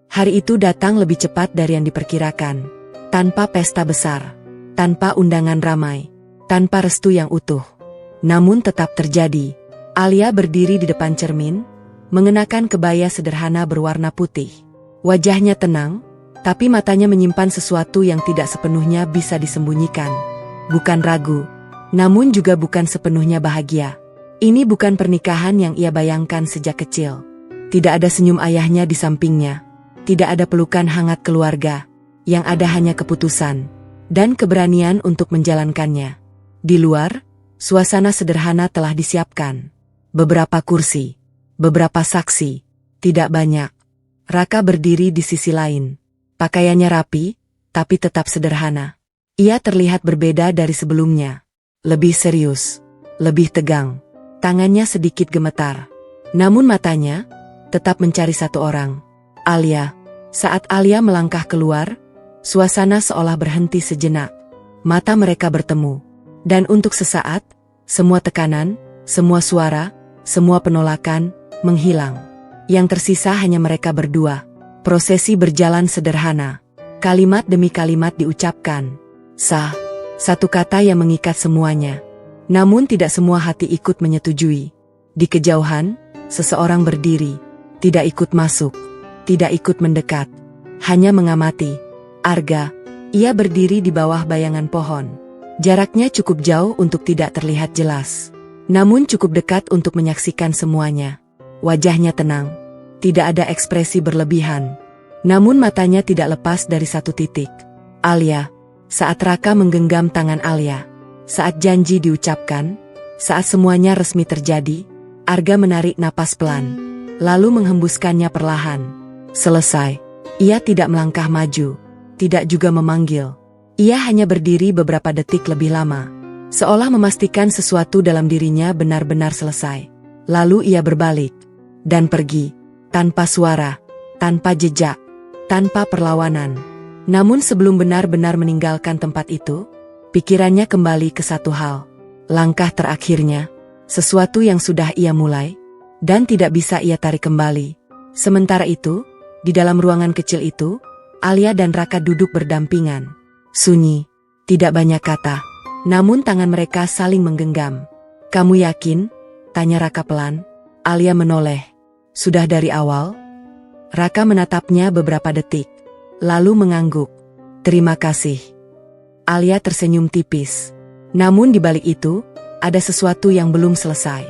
Hari itu datang lebih cepat dari yang diperkirakan. Tanpa pesta besar. Tanpa undangan ramai. Tanpa restu yang utuh. Namun tetap terjadi. Alia berdiri di depan cermin, mengenakan kebaya sederhana berwarna putih. Wajahnya tenang, tapi matanya menyimpan sesuatu yang tidak sepenuhnya bisa disembunyikan. Bukan ragu, namun juga bukan sepenuhnya bahagia. Ini bukan pernikahan yang ia bayangkan sejak kecil. Tidak ada senyum ayahnya di sampingnya. Tidak ada pelukan hangat keluarga. Yang ada hanya keputusan dan keberanian untuk menjalankannya. Di luar, suasana sederhana telah disiapkan. Beberapa kursi, beberapa saksi, tidak banyak. Raka berdiri di sisi lain. Pakaiannya rapi, tapi tetap sederhana. Ia terlihat berbeda dari sebelumnya. Lebih serius, lebih tegang. Tangannya sedikit gemetar. Namun matanya tetap mencari satu orang. Alia. Saat Alia melangkah keluar, suasana seolah berhenti sejenak. Mata mereka bertemu. Dan untuk sesaat, semua tekanan, semua suara, semua penolakan, menghilang. Yang tersisa hanya mereka berdua. Prosesi berjalan sederhana. Kalimat demi kalimat diucapkan. Sah. Satu kata yang mengikat semuanya. Namun tidak semua hati ikut menyetujui. Di kejauhan, seseorang berdiri. Tidak ikut masuk. Tidak ikut mendekat. Hanya mengamati. Arga. Ia berdiri di bawah bayangan pohon. Jaraknya cukup jauh untuk tidak terlihat jelas. Namun cukup dekat untuk menyaksikan semuanya. Wajahnya tenang. Tidak ada ekspresi berlebihan. Namun matanya tidak lepas dari satu titik. Alia. Saat Raka menggenggam tangan Alia. Saat janji diucapkan. Saat semuanya resmi terjadi. Arga menarik napas pelan. Lalu menghembuskannya perlahan. Selesai. Ia tidak melangkah maju. Tidak juga memanggil. Ia hanya berdiri beberapa detik lebih lama. Seolah memastikan sesuatu dalam dirinya benar-benar selesai. Lalu ia berbalik. Dan pergi. Tanpa suara. Tanpa jejak. Tanpa perlawanan. Namun sebelum benar-benar meninggalkan tempat itu, pikirannya kembali ke satu hal. Langkah terakhirnya. Sesuatu yang sudah ia mulai. Dan tidak bisa ia tarik kembali. Sementara itu, di dalam ruangan kecil itu, Alia dan Raka duduk berdampingan. Sunyi. Tidak banyak kata. Namun tangan mereka saling menggenggam. Kamu yakin? Tanya Raka pelan. Alia menoleh. Sudah dari awal? Raka menatapnya beberapa detik. Lalu mengangguk. Terima kasih. Alia tersenyum tipis. Namun di balik itu, ada sesuatu yang belum selesai.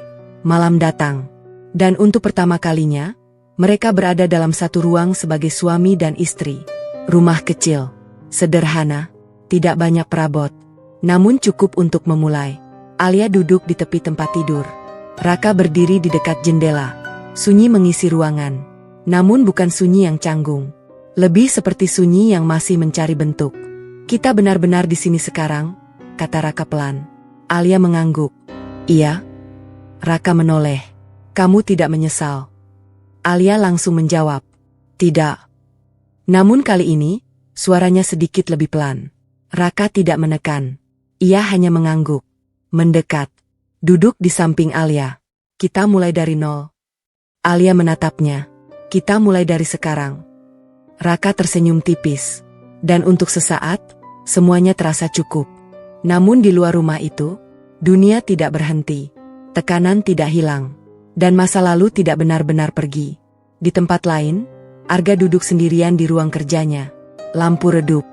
Malam datang. Dan untuk pertama kalinya, mereka berada dalam satu ruang sebagai suami dan istri. Rumah kecil. Sederhana. Tidak banyak perabot. Namun cukup untuk memulai. Alia duduk di tepi tempat tidur. Raka berdiri di dekat jendela. Sunyi mengisi ruangan. Namun bukan sunyi yang canggung. Lebih seperti sunyi yang masih mencari bentuk. Kita benar-benar di sini sekarang, kata Raka pelan. Alia mengangguk. Iya. Raka menoleh. Kamu tidak menyesal? Alia langsung menjawab. Tidak. Namun kali ini, suaranya sedikit lebih pelan. Raka tidak menekan. Ia hanya mengangguk. Mendekat. Duduk di samping Alia. Kita mulai dari nol. Alia menatapnya. Kita mulai dari sekarang. Raka tersenyum tipis. Dan untuk sesaat, semuanya terasa cukup. Namun di luar rumah itu, dunia tidak berhenti. Tekanan tidak hilang. Dan masa lalu tidak benar-benar pergi. Di tempat lain, Arga duduk sendirian di ruang kerjanya. Lampu redup.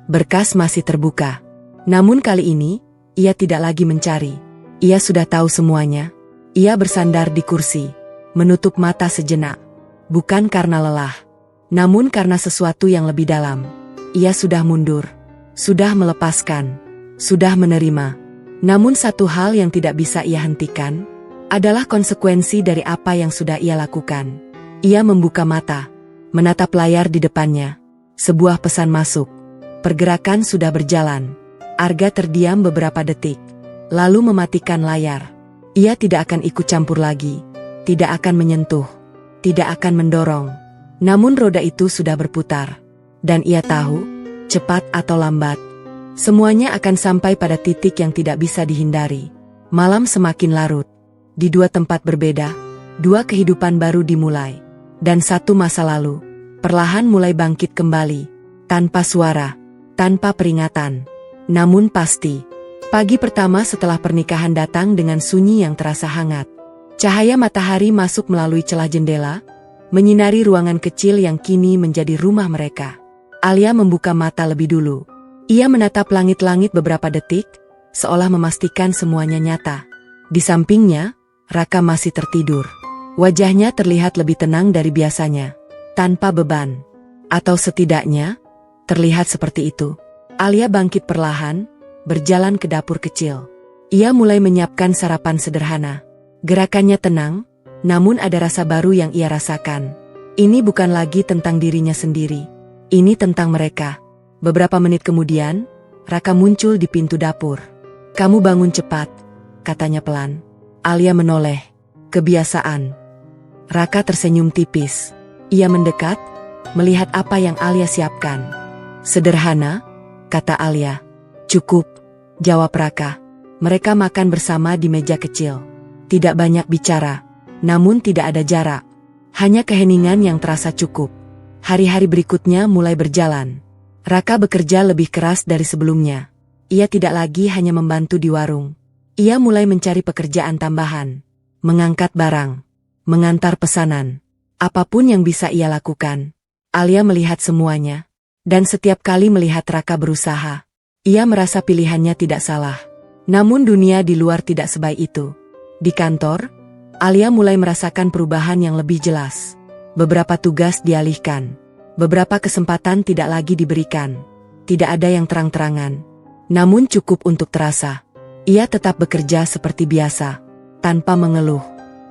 Berkas masih terbuka. Namun kali ini, ia tidak lagi mencari. Ia sudah tahu semuanya. Ia bersandar di kursi. Menutup mata sejenak. Bukan karena lelah. Namun karena sesuatu yang lebih dalam. Ia sudah mundur. Sudah melepaskan. Sudah menerima. Namun satu hal yang tidak bisa ia hentikan, adalah konsekuensi dari apa yang sudah ia lakukan. Ia membuka mata. Menatap layar di depannya. Sebuah pesan masuk. Pergerakan sudah berjalan. Arga terdiam beberapa detik. lalu mematikan layar. Ia tidak akan ikut campur lagi, tidak akan menyentuh, tidak akan mendorong. Namun roda itu sudah berputar. Dan ia tahu, cepat atau lambat, semuanya akan sampai pada titik yang tidak bisa dihindari. Malam semakin larut. Di dua tempat berbeda, dua kehidupan baru dimulai. Dan satu masa lalu, perlahan mulai bangkit kembali. Tanpa suara, tanpa peringatan. Namun pasti, pagi pertama setelah pernikahan datang dengan sunyi yang terasa hangat. Cahaya matahari masuk melalui celah jendela, menyinari ruangan kecil yang kini menjadi rumah mereka. Alia membuka mata lebih dulu. Ia menatap langit-langit beberapa detik, seolah memastikan semuanya nyata. Di sampingnya, Raka masih tertidur. Wajahnya terlihat lebih tenang dari biasanya, tanpa beban. Atau setidaknya, terlihat seperti itu. Alia bangkit perlahan, berjalan ke dapur kecil. Ia mulai menyiapkan sarapan sederhana. Gerakannya tenang, namun ada rasa baru yang ia rasakan. Ini bukan lagi tentang dirinya sendiri. Ini tentang mereka. Beberapa menit kemudian, Raka muncul di pintu dapur. "Kamu bangun cepat," katanya pelan. Alia menoleh. "Kebiasaan." Raka tersenyum tipis. Ia mendekat, melihat apa yang Alia siapkan. "Sederhana," kata Alia. "Cukup," jawab Raka. Mereka makan bersama di meja kecil. Tidak banyak bicara, namun tidak ada jarak. Hanya keheningan yang terasa cukup. Hari-hari berikutnya mulai berjalan. Raka bekerja lebih keras dari sebelumnya. Ia tidak lagi hanya membantu di warung. Ia mulai mencari pekerjaan tambahan. Mengangkat barang. Mengantar pesanan. Apapun yang bisa ia lakukan. Alia melihat semuanya. Dan setiap kali melihat Raka berusaha, ia merasa pilihannya tidak salah. Namun dunia di luar tidak sebaik itu. Di kantor, Alia mulai merasakan perubahan yang lebih jelas. Beberapa tugas dialihkan. Beberapa kesempatan tidak lagi diberikan. Tidak ada yang terang-terangan. Namun cukup untuk terasa. Ia tetap bekerja seperti biasa. Tanpa mengeluh.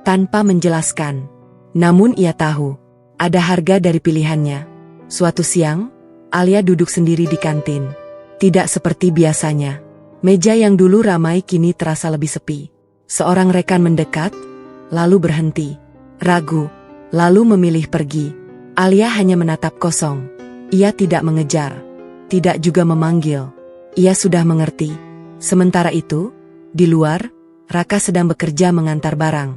Tanpa menjelaskan. Namun ia tahu. Ada harga dari pilihannya. Suatu siang, Alia duduk sendiri di kantin. Tidak seperti biasanya. Meja yang dulu ramai kini terasa lebih sepi. Seorang rekan mendekat, lalu berhenti, ragu, lalu memilih pergi. Alia hanya menatap kosong. Ia tidak mengejar, tidak juga memanggil. Ia sudah mengerti. Sementara itu, di luar, Raka sedang bekerja mengantar barang.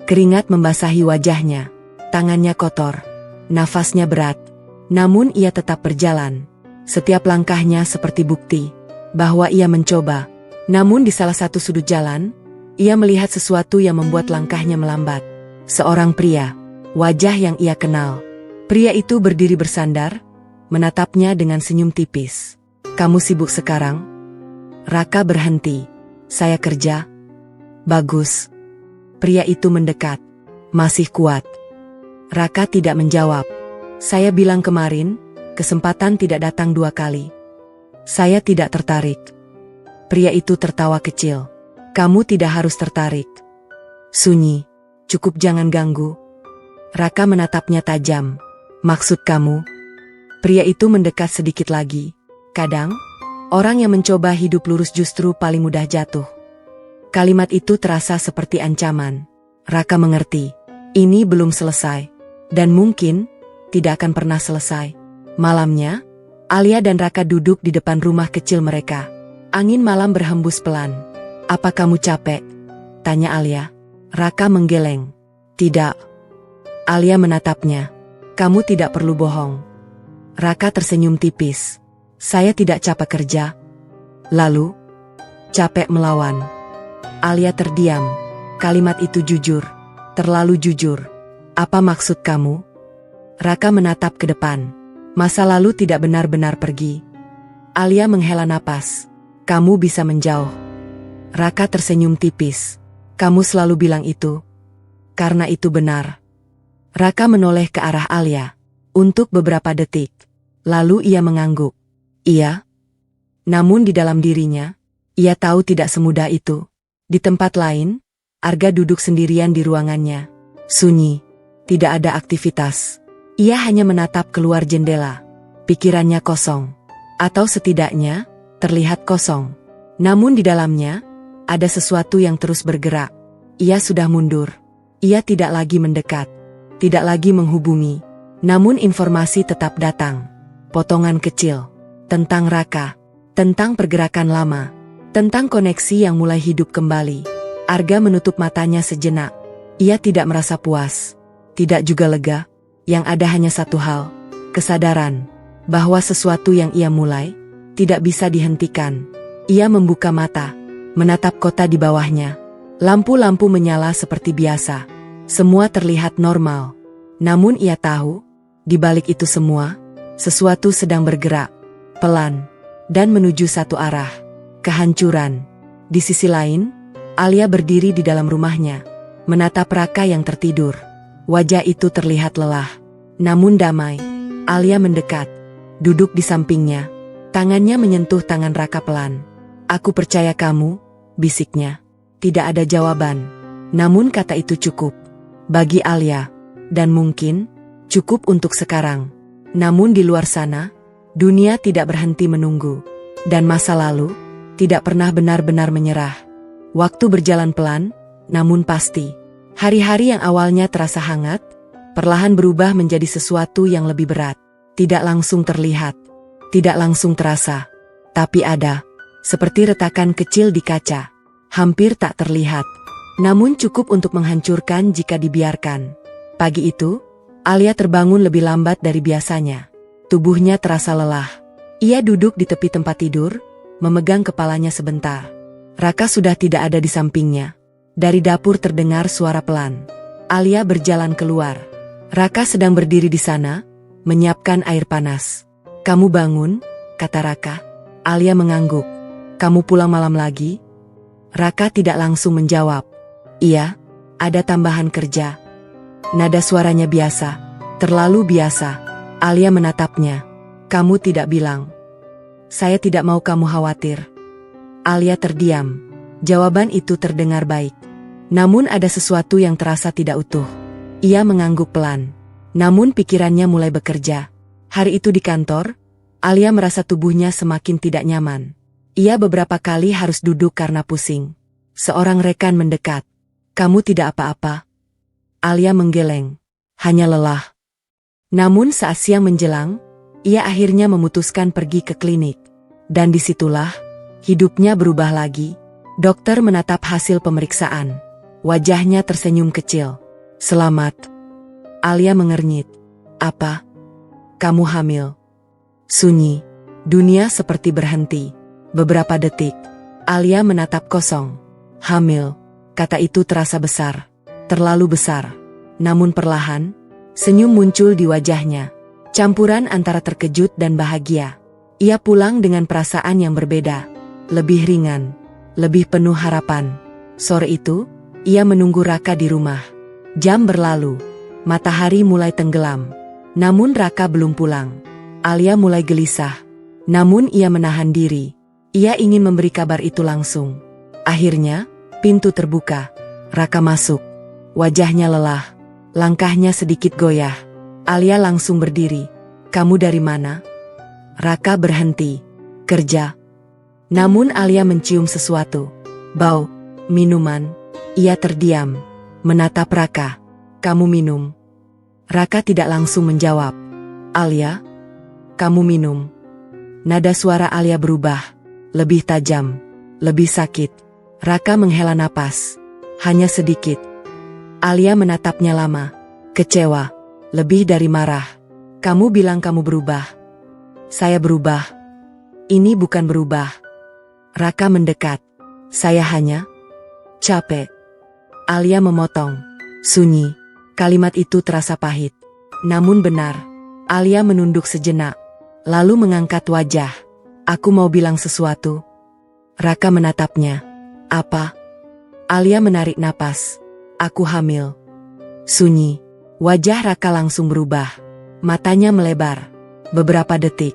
Keringat membasahi wajahnya, tangannya kotor, nafasnya berat. Namun ia tetap berjalan. Setiap langkahnya seperti bukti bahwa ia mencoba. Namun di salah satu sudut jalan, ia melihat sesuatu yang membuat langkahnya melambat. Seorang pria, wajah yang ia kenal. Pria itu berdiri bersandar, menatapnya dengan senyum tipis. "Kamu sibuk sekarang?" Raka berhenti. "Saya kerja." "Bagus." Pria itu mendekat. "Masih kuat?" Raka tidak menjawab. "Saya bilang kemarin, kesempatan tidak datang dua kali." "Saya tidak tertarik." Pria itu tertawa kecil. "Kamu tidak harus tertarik." Sunyi. "Cukup jangan ganggu." Raka menatapnya tajam. "Maksud kamu?" Pria itu mendekat sedikit lagi. "Kadang, orang yang mencoba hidup lurus justru paling mudah jatuh." Kalimat itu terasa seperti ancaman. Raka mengerti. Ini belum selesai. Dan mungkin, tidak akan pernah selesai. Malamnya, Alia dan Raka duduk di depan rumah kecil mereka. Angin malam berhembus pelan. "Apa kamu capek?" tanya Alia. Raka menggeleng. "Tidak." Alia menatapnya. "Kamu tidak perlu bohong." Raka tersenyum tipis. "Saya tidak capek kerja." "Lalu?" "Capek melawan." Alia terdiam. Kalimat itu jujur. Terlalu jujur. "Apa maksud kamu?" Raka menatap ke depan. Masa lalu tidak benar-benar pergi. Alia menghela napas. "Kamu bisa menjauh." Raka tersenyum tipis. "Kamu selalu bilang itu." "Karena itu benar." Raka menoleh ke arah Alia. Untuk beberapa detik. Lalu ia mengangguk. "Iya." Namun di dalam dirinya, ia tahu tidak semudah itu. Di tempat lain, Arga duduk sendirian di ruangannya. Sunyi. Tidak ada aktivitas. Ia hanya menatap keluar jendela. Pikirannya kosong. Atau setidaknya, terlihat kosong. Namun di dalamnya, Ada sesuatu yang terus bergerak. Ia sudah mundur. Ia tidak lagi mendekat. Tidak lagi menghubungi. Namun informasi tetap datang. Potongan kecil. Tentang Raka. Tentang pergerakan lama. Tentang koneksi yang mulai hidup kembali. Arga menutup matanya sejenak. Ia tidak merasa puas. Tidak juga lega. Yang ada hanya satu hal. Kesadaran. Bahwa sesuatu yang ia mulai tidak bisa dihentikan. Ia membuka mata. Menatap kota di bawahnya. Lampu-lampu menyala seperti biasa. Semua terlihat normal. Namun ia tahu, di balik itu semua, sesuatu sedang bergerak. Pelan. Dan menuju satu arah. Kehancuran. Di sisi lain, Alia berdiri di dalam rumahnya. Menatap Raka yang tertidur. Wajah itu terlihat lelah. Namun damai. Alia mendekat. Duduk di sampingnya. Tangannya menyentuh tangan Raka pelan. "Aku percaya kamu," bisiknya. Tidak ada jawaban. Namun kata itu cukup. Bagi Alia. Dan mungkin, cukup untuk sekarang. Namun di luar sana, dunia tidak berhenti menunggu. Dan masa lalu, tidak pernah benar-benar menyerah. Waktu berjalan pelan, namun pasti. Hari-hari yang awalnya terasa hangat, perlahan berubah menjadi sesuatu yang lebih berat. Tidak langsung terlihat. Tidak langsung terasa. Tapi ada. Seperti retakan kecil di kaca. Hampir tak terlihat. Namun cukup untuk menghancurkan jika dibiarkan. Pagi itu, Alia terbangun lebih lambat dari biasanya. Tubuhnya terasa lelah. Ia duduk di tepi tempat tidur, memegang kepalanya sebentar. Raka sudah tidak ada di sampingnya. Dari dapur terdengar suara pelan. Alia berjalan keluar. Raka sedang berdiri di sana, menyiapkan air panas. "Kamu bangun?" kata Raka. Alia mengangguk. "Kamu pulang malam lagi?" Raka tidak langsung menjawab. "Iya, ada tambahan kerja." Nada suaranya biasa, terlalu biasa. Alia menatapnya. "Kamu tidak bilang." "Saya tidak mau kamu khawatir." Alia terdiam. Jawaban itu terdengar baik. Namun ada sesuatu yang terasa tidak utuh. Ia mengangguk pelan. Namun pikirannya mulai bekerja. Hari itu di kantor, Alia merasa tubuhnya semakin tidak nyaman. Ia beberapa kali harus duduk karena pusing. Seorang rekan mendekat. "Kamu tidak apa-apa?" Alia menggeleng. "Hanya lelah." Namun saat siang menjelang, ia akhirnya memutuskan pergi ke klinik. Dan disitulah, hidupnya berubah lagi. Dokter menatap hasil pemeriksaan. Wajahnya tersenyum kecil. "Selamat." Alia mengernyit. "Apa?" "Kamu hamil." Sunyi. Dunia seperti berhenti. Beberapa detik. Alia menatap kosong. "Hamil." Kata itu terasa besar. Terlalu besar. Namun perlahan, senyum muncul di wajahnya. Campuran antara terkejut dan bahagia. Ia pulang dengan perasaan yang berbeda. Lebih ringan. Lebih penuh harapan. Sore itu, ia menunggu Raka di rumah. Jam berlalu. Matahari mulai tenggelam. Namun Raka belum pulang. Alia mulai gelisah. Namun ia menahan diri. Ia ingin memberi kabar itu langsung. Akhirnya, pintu terbuka. Raka masuk. Wajahnya lelah. Langkahnya sedikit goyah. Alia langsung berdiri. "Kamu dari mana?" Raka berhenti. "Kerja." Namun Alia mencium sesuatu. Bau. Minuman. Ia terdiam. Menatap Raka. "Kamu minum?" Raka tidak langsung menjawab. "Alia, kamu minum." Nada suara Alia berubah. Lebih tajam. Lebih sakit. Raka menghela napas. Hanya sedikit. Alia menatapnya lama. Kecewa. Lebih dari marah. "Kamu bilang kamu berubah." "Saya berubah." "Ini bukan berubah." Raka mendekat. "Saya hanya capek." Alia memotong. Sunyi. Kalimat itu terasa pahit. Namun benar. Alia menunduk sejenak. Lalu mengangkat wajah. "Aku mau bilang sesuatu." Raka menatapnya. "Apa?" Alia menarik napas. "Aku hamil." Sunyi. Wajah Raka langsung berubah. Matanya melebar. Beberapa detik.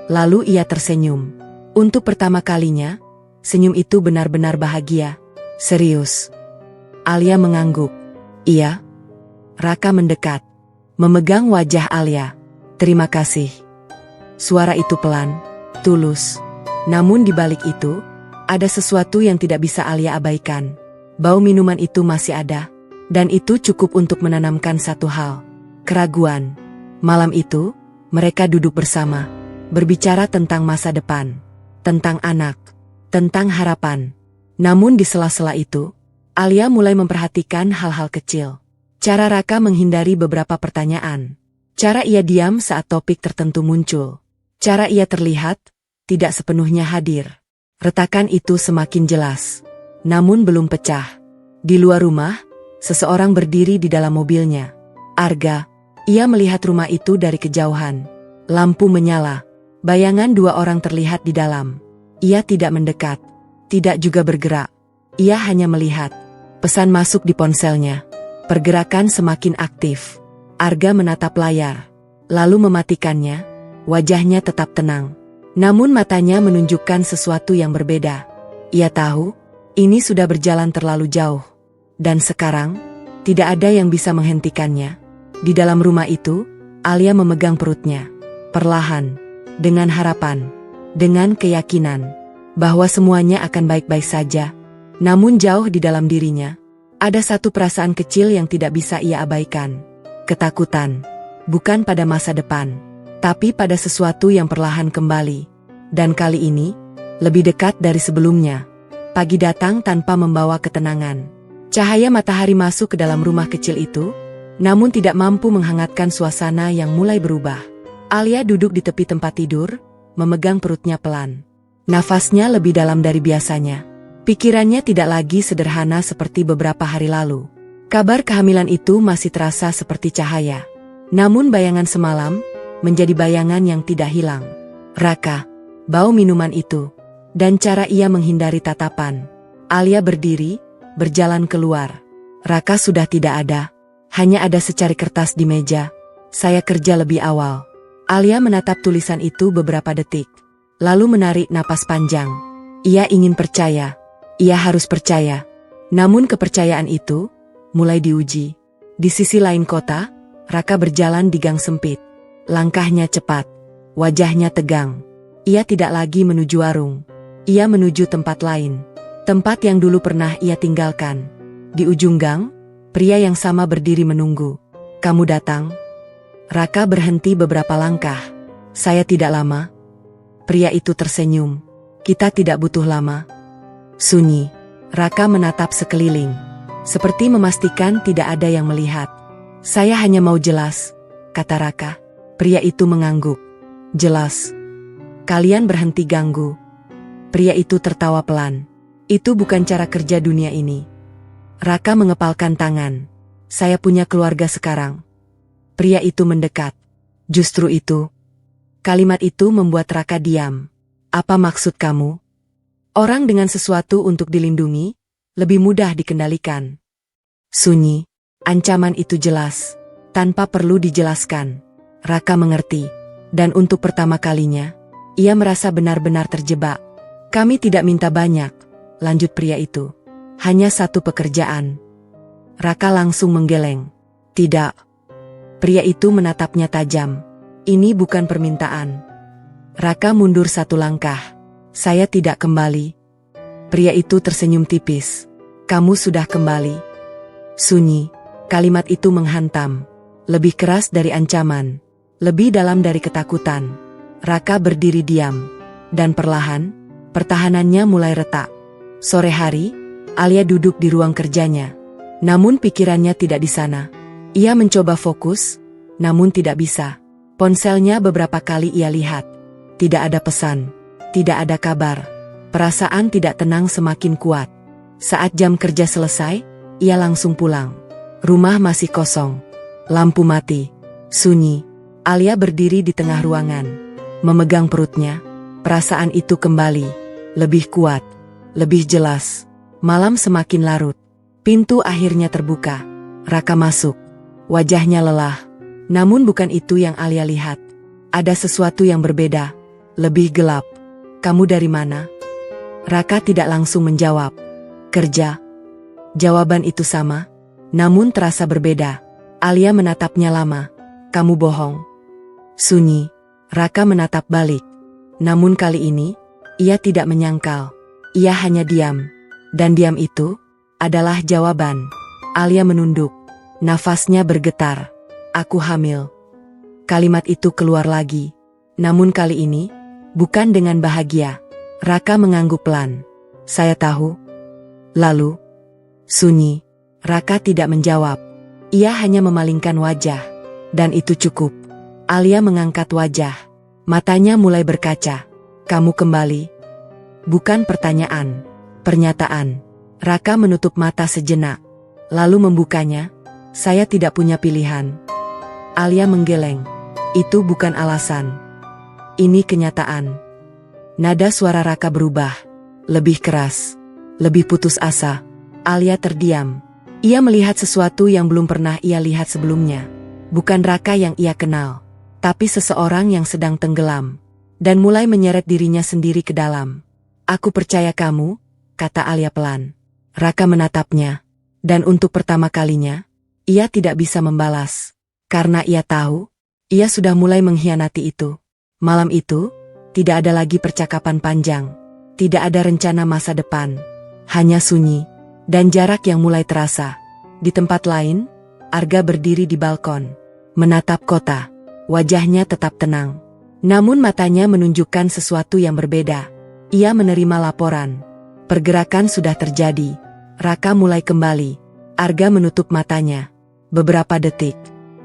Lalu ia tersenyum. Untuk pertama kalinya, senyum itu benar-benar bahagia. Serius. Alia mengangguk. "Iya." Raka mendekat. Memegang wajah Alia. "Terima kasih." Suara itu pelan, tulus. Namun di balik itu, Ada sesuatu yang tidak bisa Alia abaikan. Bau minuman itu masih ada. Dan itu cukup untuk menanamkan satu hal. Keraguan. Malam itu, mereka duduk bersama. Berbicara tentang masa depan. Tentang anak. Tentang harapan. Namun di sela-sela itu, Alia mulai memperhatikan hal-hal kecil. Cara Raka menghindari beberapa pertanyaan. Cara ia diam saat topik tertentu muncul. Cara ia terlihat, tidak sepenuhnya hadir. Retakan itu semakin jelas. Namun belum pecah. Di luar rumah, seseorang berdiri di dalam mobilnya. Arga. Ia melihat rumah itu dari kejauhan. Lampu menyala. Bayangan dua orang terlihat di dalam. Ia tidak mendekat. Tidak juga bergerak. Ia hanya melihat. Pesan masuk di ponselnya. Pergerakan semakin aktif. Arga menatap layar. Lalu mematikannya. Wajahnya tetap tenang. Namun matanya menunjukkan sesuatu yang berbeda. Ia tahu, ini sudah berjalan terlalu jauh. Dan sekarang, tidak ada yang bisa menghentikannya. Di dalam rumah itu, Alia memegang perutnya. Perlahan, dengan harapan, dengan keyakinan, bahwa semuanya akan baik-baik saja. Namun jauh di dalam dirinya, ada satu perasaan kecil yang tidak bisa ia abaikan. Ketakutan, bukan pada masa depan, tapi pada sesuatu yang perlahan kembali. Dan kali ini, lebih dekat dari sebelumnya. Pagi datang tanpa membawa ketenangan. Cahaya matahari masuk ke dalam rumah kecil itu, namun tidak mampu menghangatkan suasana yang mulai berubah. Alia duduk di tepi tempat tidur, memegang perutnya pelan. Nafasnya lebih dalam dari biasanya. Pikirannya tidak lagi sederhana seperti beberapa hari lalu. Kabar kehamilan itu masih terasa seperti cahaya. Namun bayangan semalam, menjadi bayangan yang tidak hilang. Raka, bau minuman itu, dan cara ia menghindari tatapan. Alia berdiri, berjalan keluar. Raka sudah tidak ada. Hanya ada secari kertas di meja. Saya kerja lebih awal. Alia menatap tulisan itu beberapa detik. Lalu menarik napas panjang. Ia ingin percaya. Ia harus percaya. Namun kepercayaan itu mulai diuji. Di sisi lain kota, Raka berjalan di gang sempit. Langkahnya cepat, wajahnya tegang. Ia tidak lagi menuju warung. Ia menuju tempat lain. Tempat yang dulu pernah ia tinggalkan. Di ujung gang, pria yang sama berdiri menunggu. Kamu datang? Raka berhenti beberapa langkah. Saya tidak lama. Pria itu tersenyum. Kita tidak butuh lama. Sunyi. Raka menatap sekeliling. Seperti memastikan tidak ada yang melihat. Saya hanya mau jelas, kata Raka. Pria itu mengangguk. Jelas. Kalian berhenti ganggu. Pria itu tertawa pelan. Itu bukan cara kerja dunia ini. Raka mengepalkan tangan. Saya punya keluarga sekarang. Pria itu mendekat. Justru itu. Kalimat itu membuat Raka diam. Apa maksud kamu? Orang dengan sesuatu untuk dilindungi, lebih mudah dikendalikan. Sunyi. Ancaman itu jelas. Tanpa perlu dijelaskan. Raka mengerti. Dan untuk pertama kalinya, ia merasa benar-benar terjebak. Kami tidak minta banyak, lanjut pria itu. Hanya satu pekerjaan. Raka langsung menggeleng. Tidak. Pria itu menatapnya tajam. Ini bukan permintaan. Raka mundur satu langkah. Saya tidak kembali. Pria itu tersenyum tipis. Kamu sudah kembali. Sunyi. Kalimat itu menghantam. Lebih keras dari ancaman. Lebih dalam dari ketakutan. Raka berdiri diam. Dan perlahan, pertahanannya mulai retak. Sore hari, Alia duduk di ruang kerjanya. Namun pikirannya tidak di sana. Ia mencoba fokus, namun tidak bisa. Ponselnya beberapa kali ia lihat. Tidak ada pesan. Tidak ada kabar. Perasaan tidak tenang semakin kuat. Saat jam kerja selesai, ia langsung pulang. Rumah masih kosong. Lampu mati. Sunyi. Alia berdiri di tengah ruangan. Memegang perutnya. Perasaan itu kembali. Lebih kuat. Lebih jelas. Malam semakin larut. Pintu akhirnya terbuka. Raka masuk. Wajahnya lelah. Namun bukan itu yang Alia lihat. Ada sesuatu yang berbeda. Lebih gelap. Kamu dari mana? Raka tidak langsung menjawab. Kerja. Jawaban itu sama. Namun terasa berbeda. Alia menatapnya lama. Kamu bohong. Sunyi. Raka menatap balik. Namun kali ini, ia tidak menyangkal. Ia hanya diam. Dan diam itu adalah jawaban. Alia menunduk. Nafasnya bergetar. Aku hamil. Kalimat itu keluar lagi. Namun kali ini, bukan dengan bahagia. Raka mengangguk pelan. Saya tahu. Lalu, sunyi. Raka tidak menjawab. Ia hanya memalingkan wajah. Dan itu cukup. Alia mengangkat wajah. Matanya mulai berkaca. Kamu kembali? Bukan pertanyaan. Pernyataan. Raka menutup mata sejenak. Lalu membukanya. Saya tidak punya pilihan. Alia menggeleng. Itu bukan alasan. Ini kenyataan. Nada suara Raka berubah. Lebih keras. Lebih putus asa. Alia terdiam. Ia melihat sesuatu yang belum pernah ia lihat sebelumnya. Bukan Raka yang ia kenal. Tapi seseorang yang sedang tenggelam. Dan mulai menyeret dirinya sendiri ke dalam. Aku percaya kamu, kata Alia pelan. Raka menatapnya. Dan untuk pertama kalinya, ia tidak bisa membalas. Karena ia tahu, ia sudah mulai mengkhianati itu. Malam itu, tidak ada lagi percakapan panjang. Tidak ada rencana masa depan. Hanya sunyi. Dan jarak yang mulai terasa. Di tempat lain, Arga berdiri di balkon. Menatap kota. Wajahnya tetap tenang. Namun matanya menunjukkan sesuatu yang berbeda. Ia menerima laporan. Pergerakan sudah terjadi. Raka mulai kembali. Arga menutup matanya. Beberapa detik.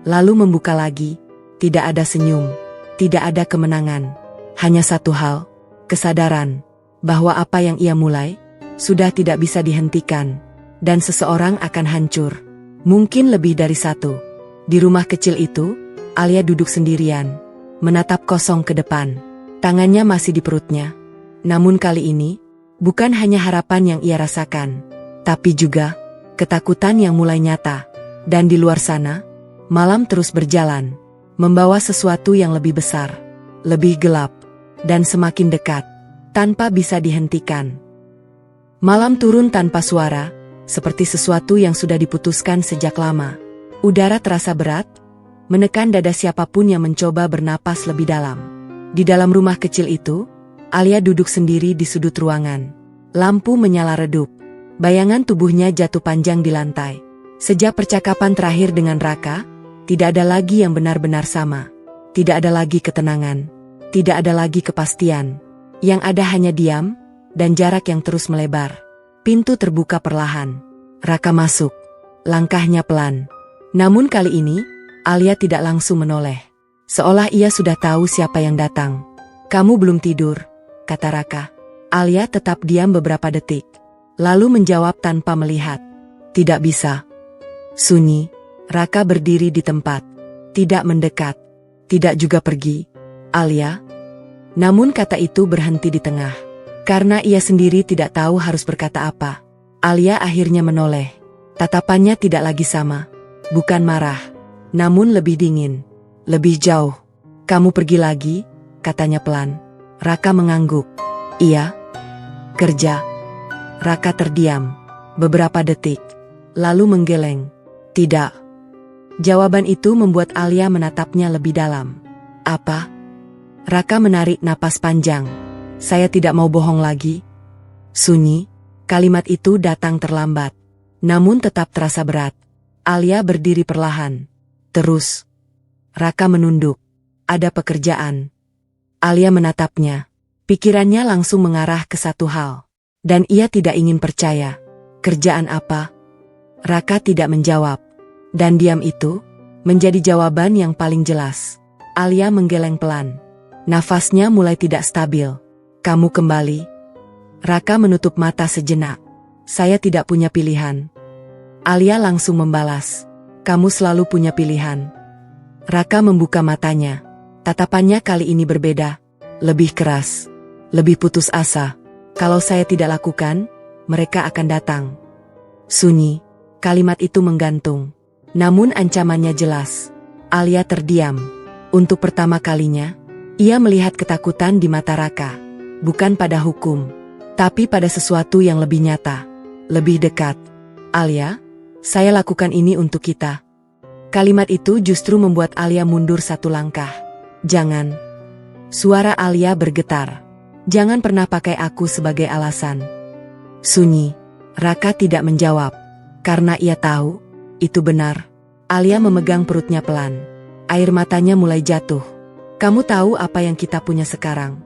Lalu membuka lagi. Tidak ada senyum. Tidak ada kemenangan. Hanya satu hal. Kesadaran. Bahwa apa yang ia mulai, sudah tidak bisa dihentikan. Dan seseorang akan hancur. Mungkin lebih dari satu. Di rumah kecil itu, Alia duduk sendirian. Menatap kosong ke depan. Tangannya masih di perutnya. Namun kali ini, bukan hanya harapan yang ia rasakan, tapi juga ketakutan yang mulai nyata. Dan di luar sana, malam terus berjalan, membawa sesuatu yang lebih besar, lebih gelap, dan semakin dekat, tanpa bisa dihentikan. Malam turun tanpa suara, seperti sesuatu yang sudah diputuskan sejak lama. Udara terasa berat, menekan dada siapapun yang mencoba bernapas lebih dalam. Di dalam rumah kecil itu, Alia duduk sendiri di sudut ruangan. Lampu menyala redup. Bayangan tubuhnya jatuh panjang di lantai. Sejak percakapan terakhir dengan Raka, tidak ada lagi yang benar-benar sama. Tidak ada lagi ketenangan. Tidak ada lagi kepastian. Yang ada hanya diam, dan jarak yang terus melebar. Pintu terbuka perlahan. Raka masuk. Langkahnya pelan. Namun kali ini, Alia tidak langsung menoleh. Seolah ia sudah tahu siapa yang datang. Kamu belum tidur, kata Raka. Alia tetap diam beberapa detik. Lalu menjawab tanpa melihat. Tidak bisa. Sunyi. Raka berdiri di tempat. Tidak mendekat. Tidak juga pergi. Alia. Namun kata itu berhenti di tengah. Karena ia sendiri tidak tahu harus berkata apa. Alia akhirnya menoleh. Tatapannya tidak lagi sama. Bukan marah. Namun lebih dingin. Lebih jauh. Kamu pergi lagi, katanya pelan. Raka mengangguk. Iya. Kerja. Raka terdiam. Beberapa detik. Lalu menggeleng. Tidak. Jawaban itu membuat Alia menatapnya lebih dalam. Apa? Raka menarik napas panjang. Saya tidak mau bohong lagi. Sunyi. Kalimat itu datang terlambat. Namun tetap terasa berat. Alia berdiri perlahan. Terus. Raka menunduk. Ada pekerjaan. Alia menatapnya. Pikirannya langsung mengarah ke satu hal. Dan ia tidak ingin percaya. Kerjaan apa? Raka tidak menjawab. Dan diam itu menjadi jawaban yang paling jelas. Alia menggeleng pelan. Nafasnya mulai tidak stabil. Kamu kembali? Raka menutup mata sejenak. Saya tidak punya pilihan. Alia langsung membalas. Kamu selalu punya pilihan. Raka membuka matanya. Tatapannya kali ini berbeda. Lebih keras. Lebih putus asa. Kalau saya tidak lakukan, mereka akan datang. Sunyi. Kalimat itu menggantung. Namun ancamannya jelas. Alia terdiam. Untuk pertama kalinya, ia melihat ketakutan di mata Raka. Bukan pada hukum, tapi pada sesuatu yang lebih nyata. Lebih dekat. Alia, saya lakukan ini untuk kita. Kalimat itu justru membuat Alia mundur satu langkah. Jangan. Suara Alia bergetar. Jangan pernah pakai aku sebagai alasan. Sunyi. Raka tidak menjawab. Karena ia tahu, itu benar. Alia memegang perutnya pelan. Air matanya mulai jatuh. Kamu tahu apa yang kita punya sekarang?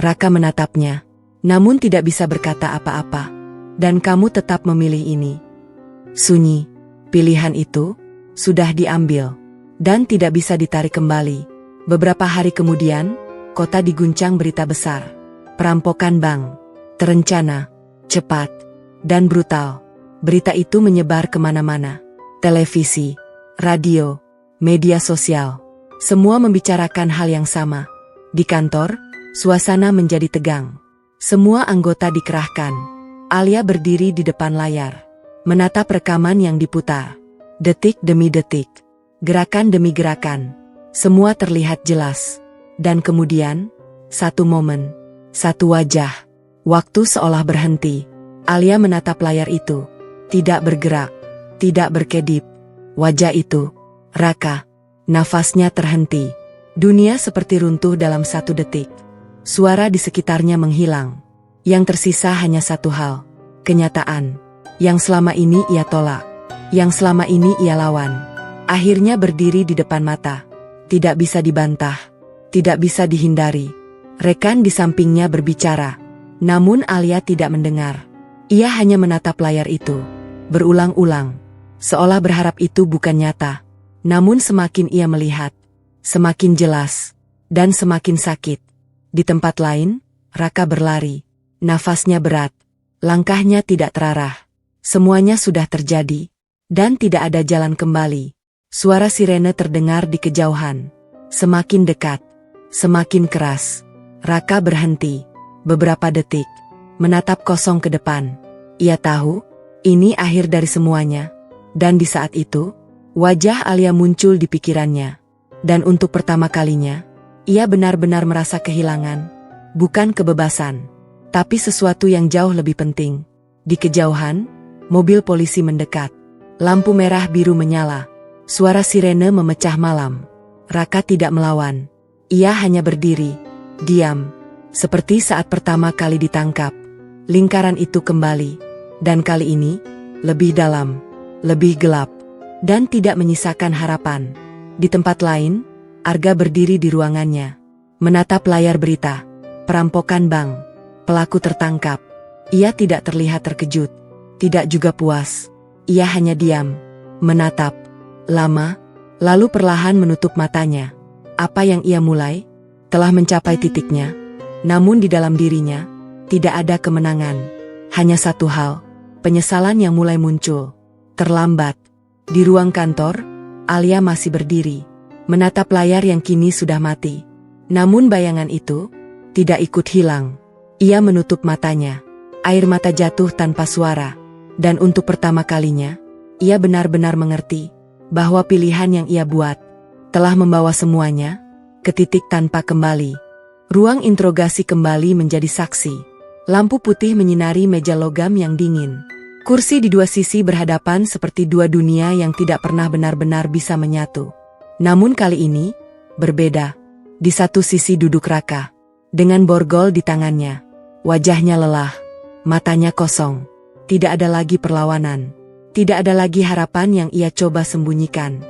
Raka menatapnya. Namun tidak bisa berkata apa-apa. Dan kamu tetap memilih ini. Sunyi. Pilihan itu sudah diambil. Dan tidak bisa ditarik kembali. Beberapa hari kemudian, kota diguncang berita besar. Perampokan bank. Terencana, cepat, dan brutal. Berita itu menyebar kemana-mana. Televisi, radio, media sosial. Semua membicarakan hal yang sama. Di kantor, suasana menjadi tegang. Semua anggota dikerahkan. Alia berdiri di depan layar. Menatap rekaman yang diputar. Detik demi detik. Gerakan demi gerakan. Semua terlihat jelas. Dan kemudian, satu momen. Satu wajah. Waktu seolah berhenti. Alia menatap layar itu. Tidak bergerak. Tidak berkedip. Wajah itu. Raka. Nafasnya terhenti. Dunia seperti runtuh dalam satu detik. Suara di sekitarnya menghilang. Yang tersisa hanya satu hal. Kenyataan. Yang selama ini ia tolak. Yang selama ini ia lawan. Akhirnya berdiri di depan mata. Tidak bisa dibantah. Tidak bisa dihindari. Rekan di sampingnya berbicara. Namun Alia tidak mendengar. Ia hanya menatap layar itu. Berulang-ulang. Seolah berharap itu bukan nyata. Namun semakin ia melihat. Semakin jelas. Dan semakin sakit. Di tempat lain, Raka berlari. Nafasnya berat. Langkahnya tidak terarah. Semuanya sudah terjadi. Dan tidak ada jalan kembali. Suara sirene terdengar di kejauhan. Semakin dekat. Semakin keras. Raka berhenti. Beberapa detik. Menatap kosong ke depan. Ia tahu, ini akhir dari semuanya. Dan di saat itu, wajah Alia muncul di pikirannya. Dan untuk pertama kalinya, ia benar-benar merasa kehilangan. Bukan kebebasan. Tapi sesuatu yang jauh lebih penting. Di kejauhan, mobil polisi mendekat. Lampu merah biru menyala. Suara sirene memecah malam. Raka tidak melawan. Ia hanya berdiri. Diam. Seperti saat pertama kali ditangkap. Lingkaran itu kembali. Dan kali ini, lebih dalam. Lebih gelap. Dan tidak menyisakan harapan. Di tempat lain, Arga berdiri di ruangannya. Menatap layar berita. Perampokan bank. Pelaku tertangkap. Ia tidak terlihat terkejut. Tidak juga puas. Ia hanya diam. Menatap. Lama. Lalu perlahan menutup matanya. Apa yang ia mulai, telah mencapai titiknya. Namun di dalam dirinya, tidak ada kemenangan. Hanya satu hal. Penyesalan yang mulai muncul. Terlambat. Di ruang kantor, Alia masih berdiri. Menatap layar yang kini sudah mati. Namun bayangan itu, tidak ikut hilang. Ia menutup matanya. Air mata jatuh tanpa suara. Dan untuk pertama kalinya, ia benar-benar mengerti bahwa pilihan yang ia buat telah membawa semuanya ke titik tanpa kembali. Ruang interogasi kembali menjadi saksi. Lampu putih menyinari meja logam yang dingin. Kursi di dua sisi berhadapan seperti dua dunia yang tidak pernah benar-benar bisa menyatu. Namun kali ini, berbeda. Di satu sisi duduk Raka. Dengan borgol di tangannya. Wajahnya lelah. Matanya kosong. Tidak ada lagi perlawanan. Tidak ada lagi harapan yang ia coba sembunyikan.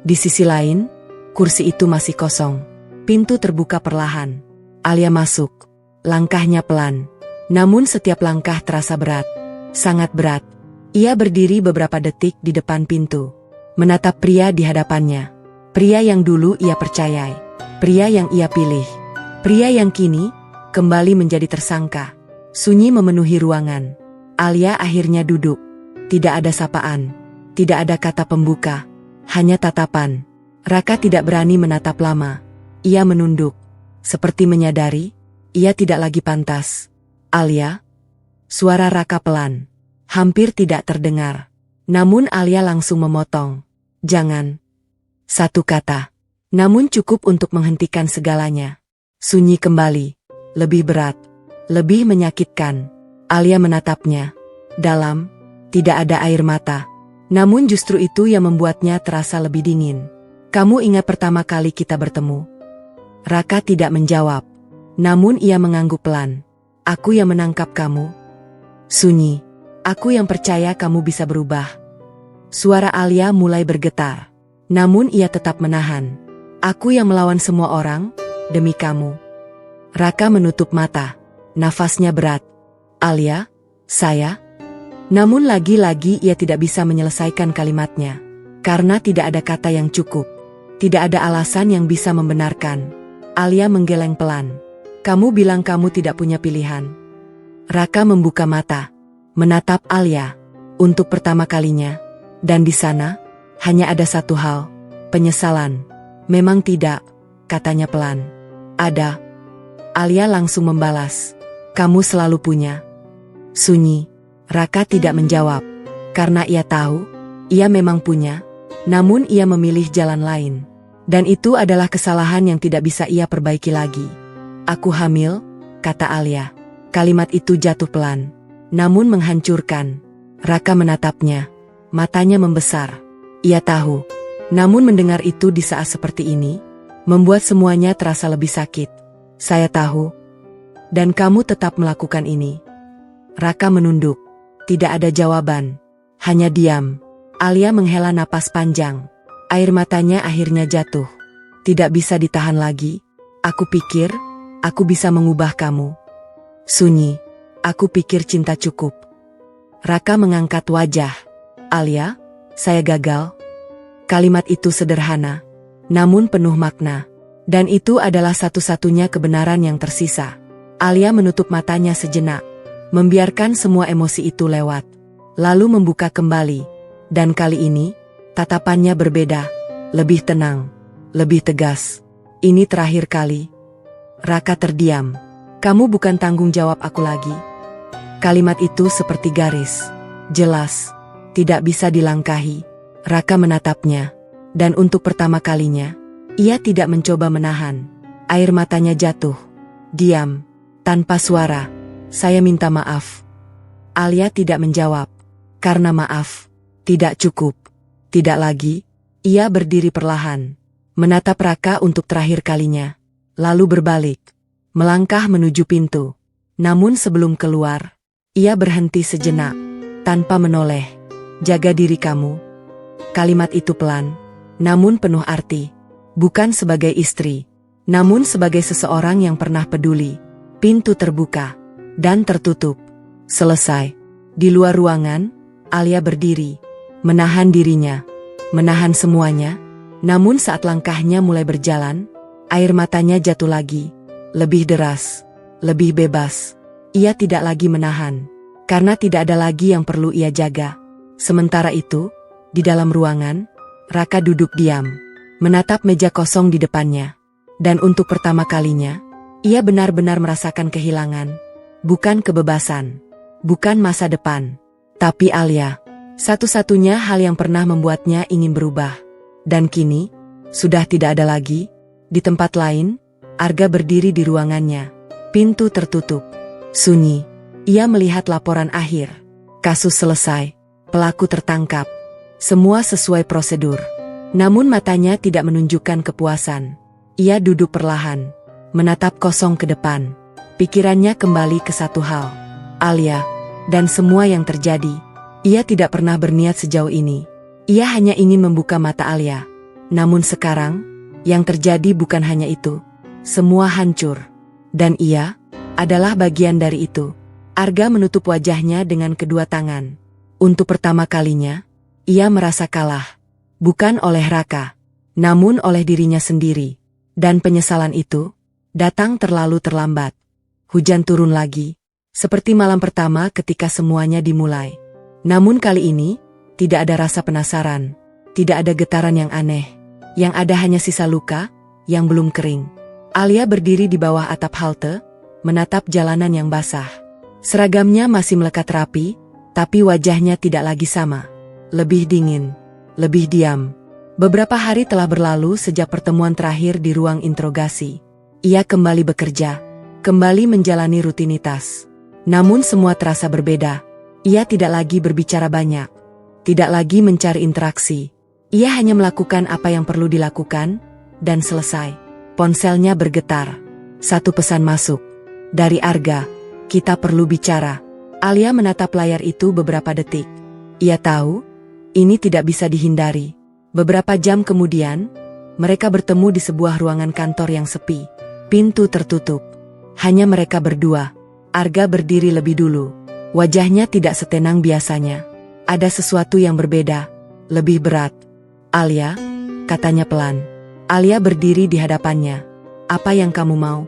Di sisi lain, kursi itu masih kosong. Pintu terbuka perlahan. Alia masuk. Langkahnya pelan. Namun setiap langkah terasa berat. Sangat berat. Ia berdiri beberapa detik di depan pintu. Menatap pria di hadapannya. Pria yang dulu ia percayai. Pria yang ia pilih. Pria yang kini kembali menjadi tersangka. Sunyi memenuhi ruangan. Alia akhirnya duduk. Tidak ada sapaan. Tidak ada kata pembuka. Hanya tatapan. Raka tidak berani menatap lama. Ia menunduk. Seperti menyadari, ia tidak lagi pantas. Alia? Suara Raka pelan. Hampir tidak terdengar. Namun Alia langsung memotong. Jangan. Satu kata. Namun cukup untuk menghentikan segalanya. Sunyi kembali. Lebih berat. Lebih menyakitkan. Alia menatapnya. Dalam. Tidak ada air mata. Namun justru itu yang membuatnya terasa lebih dingin. Kamu ingat pertama kali kita bertemu? Raka tidak menjawab. Namun ia mengangguk pelan. Aku yang menangkap kamu. Sunyi. Aku yang percaya kamu bisa berubah. Suara Alia mulai bergetar. Namun ia tetap menahan. Aku yang melawan semua orang, demi kamu. Raka menutup mata. Nafasnya berat. Alia, saya? Namun lagi-lagi ia tidak bisa menyelesaikan kalimatnya. Karena tidak ada kata yang cukup. Tidak ada alasan yang bisa membenarkan. Alia menggeleng pelan. Kamu bilang kamu tidak punya pilihan. Raka membuka mata. Menatap Alia. Untuk pertama kalinya. Dan di sana, hanya ada satu hal. Penyesalan. Memang tidak, katanya pelan. Ada. Alia langsung membalas. Kamu selalu punya. Sunyi. Raka tidak menjawab. Karena ia tahu, ia memang punya. Namun ia memilih jalan lain. Dan itu adalah kesalahan yang tidak bisa ia perbaiki lagi. Aku hamil, kata Alia. Kalimat itu jatuh pelan. Namun menghancurkan. Raka menatapnya. Matanya membesar. Ia tahu. Namun mendengar itu di saat seperti ini, membuat semuanya terasa lebih sakit. Saya tahu. Dan kamu tetap melakukan ini. Raka menunduk. Tidak ada jawaban. Hanya diam. Alia menghela napas panjang. Air matanya akhirnya jatuh. Tidak bisa ditahan lagi. Aku pikir, aku bisa mengubah kamu. Sunyi. Aku pikir cinta cukup. Raka mengangkat wajah. Alia, saya gagal. Kalimat itu sederhana, namun penuh makna. Dan itu adalah satu-satunya kebenaran yang tersisa. Alia menutup matanya sejenak, membiarkan semua emosi itu lewat. Lalu membuka kembali. Dan kali ini, tatapannya berbeda. Lebih tenang, lebih tegas. Ini terakhir kali. Raka terdiam. Kamu bukan tanggung jawab aku lagi. Kalimat itu seperti garis. Jelas. Tidak bisa dilangkahi. Raka menatapnya. Dan untuk pertama kalinya, ia tidak mencoba menahan. Air matanya jatuh. Diam. Tanpa suara. Saya minta maaf. Alia tidak menjawab. Karena maaf. Tidak cukup. Tidak lagi. Ia berdiri perlahan. Menatap Raka untuk terakhir kalinya. Lalu berbalik. Melangkah menuju pintu. Namun sebelum keluar, ia berhenti sejenak. Tanpa menoleh. Jaga diri kamu. Kalimat itu pelan, namun penuh arti. Bukan sebagai istri, namun sebagai seseorang yang pernah peduli. Pintu terbuka dan tertutup. Selesai. Di luar ruangan, Alia berdiri. Menahan dirinya. Menahan semuanya. Namun saat langkahnya mulai berjalan, air matanya jatuh lagi. Lebih deras. Lebih bebas. Ia tidak lagi menahan. Karena tidak ada lagi yang perlu ia jaga. Sementara itu, di dalam ruangan, Raka duduk diam, menatap meja kosong di depannya. Dan untuk pertama kalinya, ia benar-benar merasakan kehilangan. Bukan kebebasan, bukan masa depan, tapi Alia. Satu-satunya hal yang pernah membuatnya ingin berubah. Dan kini, sudah tidak ada lagi. Di tempat lain, Arga berdiri di ruangannya. Pintu tertutup. Sunyi. Ia melihat laporan akhir. Kasus selesai. Pelaku tertangkap. Semua sesuai prosedur. Namun matanya tidak menunjukkan kepuasan. Ia duduk perlahan, menatap kosong ke depan. Pikirannya kembali ke satu hal. Alia, dan semua yang terjadi. Ia tidak pernah berniat sejauh ini. Ia hanya ingin membuka mata Alia. Namun sekarang, yang terjadi bukan hanya itu. Semua hancur. Dan ia adalah bagian dari itu. Arga menutup wajahnya dengan kedua tangan. Untuk pertama kalinya, ia merasa kalah. Bukan oleh Raka, namun oleh dirinya sendiri. Dan penyesalan itu datang terlalu terlambat. Hujan turun lagi, seperti malam pertama ketika semuanya dimulai. Namun kali ini, tidak ada rasa penasaran. Tidak ada getaran yang aneh. Yang ada hanya sisa luka, yang belum kering. Alia berdiri di bawah atap halte, menatap jalanan yang basah. Seragamnya masih melekat rapi, tapi wajahnya tidak lagi sama. Lebih dingin, lebih diam. Beberapa hari telah berlalu sejak pertemuan terakhir di ruang interogasi. Ia kembali bekerja, kembali menjalani rutinitas. Namun semua terasa berbeda. Ia tidak lagi berbicara banyak, tidak lagi mencari interaksi. Ia hanya melakukan apa yang perlu dilakukan, dan selesai. Ponselnya bergetar. Satu pesan masuk. Dari Arga, kita perlu bicara. Alia menatap layar itu beberapa detik. Ia tahu, ini tidak bisa dihindari. Beberapa jam kemudian, mereka bertemu di sebuah ruangan kantor yang sepi. Pintu tertutup. Hanya mereka berdua. Arga berdiri lebih dulu. Wajahnya tidak setenang biasanya. Ada sesuatu yang berbeda, lebih berat. "Alia," katanya pelan. Alia berdiri di hadapannya. "Apa yang kamu mau?"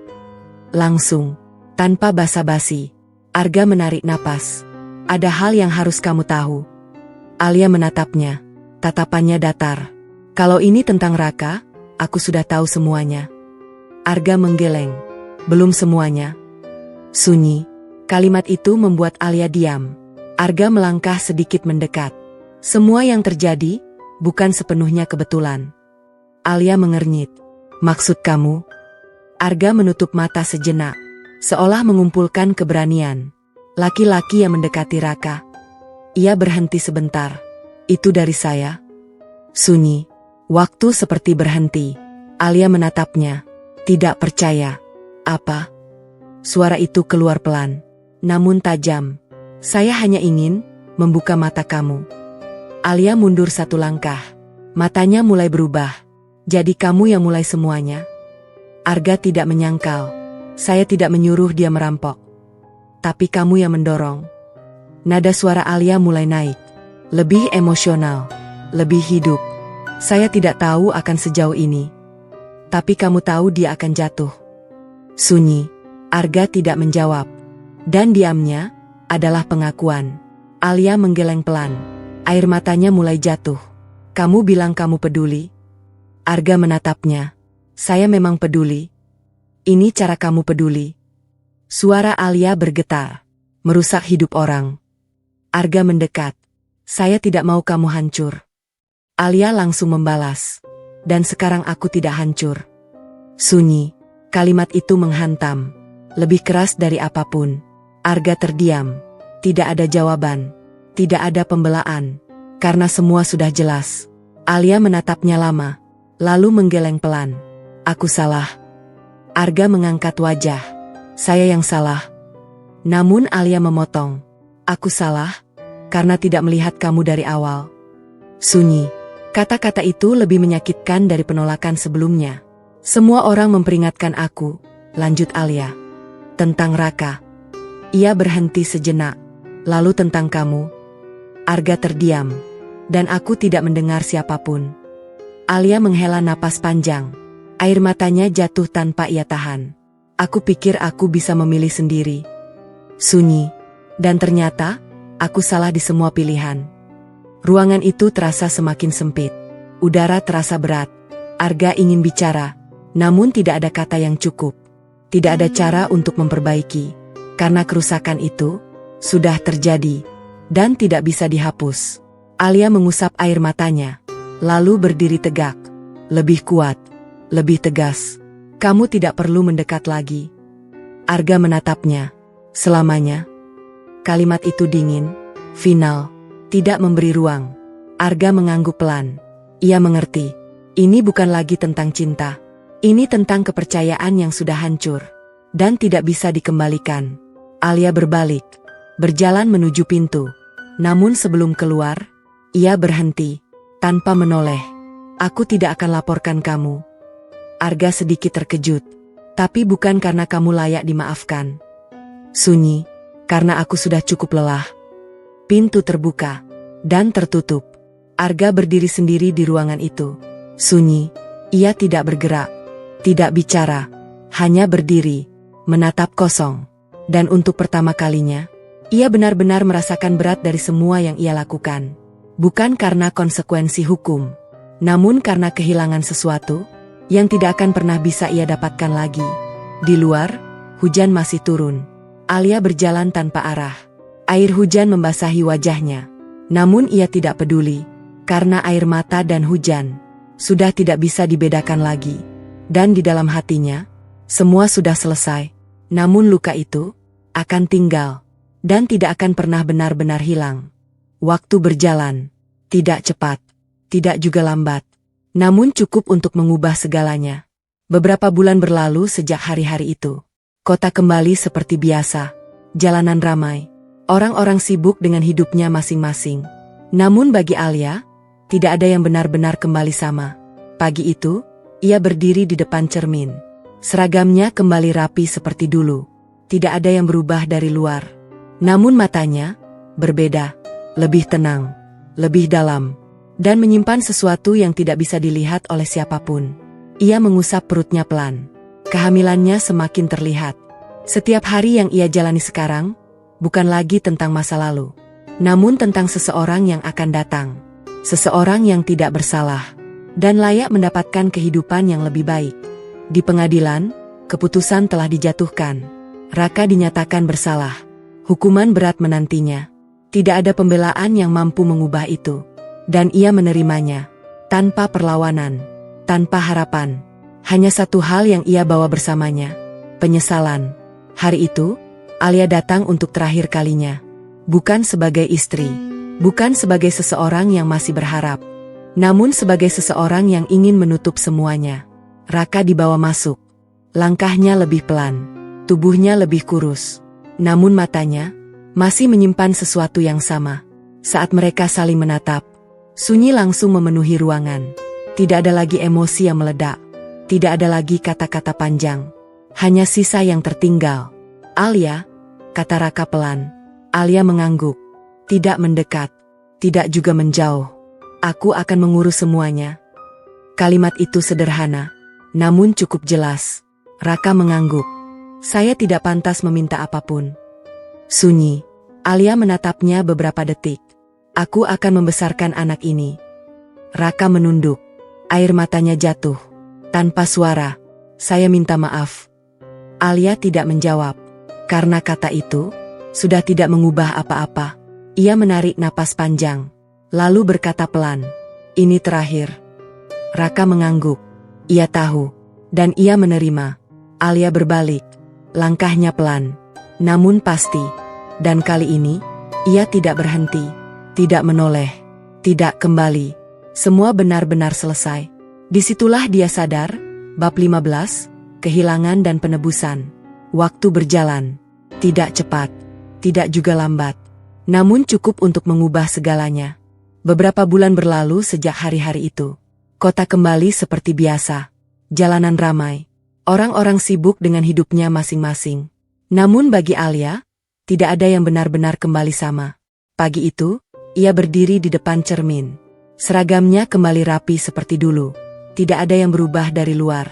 Langsung, tanpa basa-basi, Arga menarik napas. "Ada hal yang harus kamu tahu." Alia menatapnya. Tatapannya datar. "Kalau ini tentang Raka, aku sudah tahu semuanya." Arga menggeleng. "Belum semuanya." Sunyi. Kalimat itu membuat Alia diam. Arga melangkah sedikit mendekat. "Semua yang terjadi bukan sepenuhnya kebetulan." Alia mengernyit. "Maksud kamu?" Arga menutup mata sejenak, seolah mengumpulkan keberanian. "Laki-laki yang mendekati Raka." Ia berhenti sebentar. "Itu dari saya?" Sunyi. Waktu seperti berhenti. Alia menatapnya. Tidak percaya. "Apa?" Suara itu keluar pelan, namun tajam. "Saya hanya ingin membuka mata kamu." Alia mundur satu langkah. Matanya mulai berubah. "Jadi kamu yang mulai semuanya?" Arga tidak menyangkal. "Saya tidak menyuruh dia merampok. Tapi kamu yang mendorong." Nada suara Alia mulai naik. Lebih emosional. Lebih hidup. "Saya tidak tahu akan sejauh ini. Tapi kamu tahu dia akan jatuh." Sunyi. Arga tidak menjawab. Dan diamnya adalah pengakuan. Alia menggeleng pelan. Air matanya mulai jatuh. "Kamu bilang kamu peduli?" Arga menatapnya. "Saya memang peduli. Ini cara kamu peduli." Suara Alia bergetar. "Merusak hidup orang." Arga mendekat. "Saya tidak mau kamu hancur." Alia langsung membalas. "Dan sekarang aku tidak hancur." Sunyi. Kalimat itu menghantam. Lebih keras dari apapun. Arga terdiam. Tidak ada jawaban. Tidak ada pembelaan. Karena semua sudah jelas. Alia menatapnya lama. Lalu menggeleng pelan. "Aku salah." Arga mengangkat wajah. "Saya yang salah." Namun Alia memotong. "Aku salah karena tidak melihat kamu dari awal." Sunyi. Kata-kata itu lebih menyakitkan dari penolakan sebelumnya. "Semua orang memperingatkan aku," lanjut Alia. "Tentang Raka." Ia berhenti sejenak. "Lalu tentang kamu?" Arga terdiam. "Dan aku tidak mendengar siapapun." Alia menghela napas panjang. Air matanya jatuh tanpa ia tahan. "Aku pikir aku bisa memilih sendiri." Sunyi. "Dan ternyata, aku salah di semua pilihan." Ruangan itu terasa semakin sempit. Udara terasa berat. Arga ingin bicara, namun tidak ada kata yang cukup. Tidak ada cara untuk memperbaiki. Karena kerusakan itu sudah terjadi dan tidak bisa dihapus. Alia mengusap air matanya. Lalu berdiri tegak. Lebih kuat. Lebih tegas. "Kamu tidak perlu mendekat lagi." Arga menatapnya. "Selamanya?" Kalimat itu dingin. Final. Tidak memberi ruang. Arga mengangguk pelan. Ia mengerti. Ini bukan lagi tentang cinta. Ini tentang kepercayaan yang sudah hancur. Dan tidak bisa dikembalikan. Alia berbalik. Berjalan menuju pintu. Namun sebelum keluar, ia berhenti. Tanpa menoleh. "Aku tidak akan laporkan kamu." Arga sedikit terkejut. "Tapi bukan karena kamu layak dimaafkan." Sunyi. "Karena aku sudah cukup lelah." Pintu terbuka. Dan tertutup. Arga berdiri sendiri di ruangan itu. Sunyi. Ia tidak bergerak. Tidak bicara. Hanya berdiri. Menatap kosong. Dan untuk pertama kalinya, ia benar-benar merasakan berat dari semua yang ia lakukan. Bukan karena konsekuensi hukum, namun karena kehilangan sesuatu yang tidak akan pernah bisa ia dapatkan lagi. Di luar, hujan masih turun. Alia berjalan tanpa arah. Air hujan membasahi wajahnya. Namun ia tidak peduli, karena air mata dan hujan sudah tidak bisa dibedakan lagi. Dan di dalam hatinya, semua sudah selesai. Namun luka itu akan tinggal, dan tidak akan pernah benar-benar hilang. Waktu berjalan, tidak cepat, tidak juga lambat, namun cukup untuk mengubah segalanya. Beberapa bulan berlalu sejak hari-hari itu. Kota kembali seperti biasa, jalanan ramai, Orang-orang sibuk dengan hidupnya masing-masing. Namun bagi Alia, tidak ada yang benar-benar kembali sama. Pagi itu, ia berdiri di depan cermin. Seragamnya kembali rapi seperti dulu. Tidak ada yang berubah dari luar. Namun matanya berbeda, lebih tenang, lebih dalam, dan menyimpan sesuatu yang tidak bisa dilihat oleh siapapun. Ia mengusap perutnya pelan. Kehamilannya semakin terlihat. Setiap hari yang ia jalani sekarang, bukan lagi tentang masa lalu, namun tentang seseorang yang akan datang. Seseorang yang tidak bersalah, dan layak mendapatkan kehidupan yang lebih baik. Di pengadilan, keputusan telah dijatuhkan. Raka dinyatakan bersalah. Hukuman berat menantinya. Tidak ada pembelaan yang mampu mengubah itu. Dan ia menerimanya. Tanpa perlawanan. Tanpa harapan. Hanya satu hal yang ia bawa bersamanya. Penyesalan. Hari itu, Alia datang untuk terakhir kalinya. Bukan sebagai istri. Bukan sebagai seseorang yang masih berharap. Namun sebagai seseorang yang ingin menutup semuanya. Raka dibawa masuk. Langkahnya lebih pelan. Tubuhnya lebih kurus. Namun matanya masih menyimpan sesuatu yang sama. Saat mereka saling menatap, sunyi langsung memenuhi ruangan. Tidak ada lagi emosi yang meledak. Tidak ada lagi kata-kata panjang. Hanya sisa yang tertinggal. Alia, kata Raka pelan. Alia mengangguk. Tidak mendekat. Tidak juga menjauh. Aku akan mengurus semuanya. Kalimat itu sederhana, namun cukup jelas. Raka mengangguk. Saya tidak pantas meminta apapun. Sunyi. Alia menatapnya beberapa detik. Aku akan membesarkan anak ini. Raka menunduk. Air matanya jatuh. Tanpa suara. Saya minta maaf. Alia tidak menjawab. Karena kata itu sudah tidak mengubah apa-apa. Ia menarik napas panjang. Lalu berkata pelan. Ini terakhir. Raka mengangguk. Ia tahu. Dan ia menerima. Alia berbalik. Langkahnya pelan, namun pasti. Dan kali ini, ia tidak berhenti, tidak menoleh, tidak kembali. Semua benar-benar selesai. Disitulah dia sadar, bab 15, kehilangan dan penebusan. Waktu berjalan, tidak cepat, tidak juga lambat. Namun cukup untuk mengubah segalanya. Beberapa bulan berlalu sejak hari-hari itu. Kota kembali seperti biasa. Jalanan ramai. Orang-orang sibuk dengan hidupnya masing-masing. Namun bagi Alia, tidak ada yang benar-benar kembali sama. Pagi itu, ia berdiri di depan cermin. Seragamnya kembali rapi seperti dulu. Tidak ada yang berubah dari luar.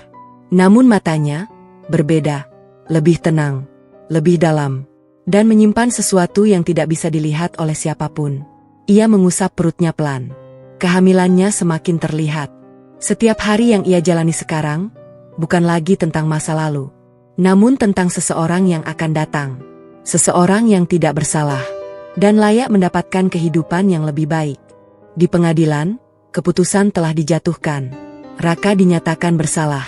Namun matanya berbeda, lebih tenang, lebih dalam, dan menyimpan sesuatu yang tidak bisa dilihat oleh siapapun. Ia mengusap perutnya pelan. Kehamilannya semakin terlihat. Setiap hari yang ia jalani sekarang, bukan lagi tentang masa lalu, namun tentang seseorang yang akan datang. Seseorang yang tidak bersalah, dan layak mendapatkan kehidupan yang lebih baik. Di pengadilan, keputusan telah dijatuhkan. Raka dinyatakan bersalah.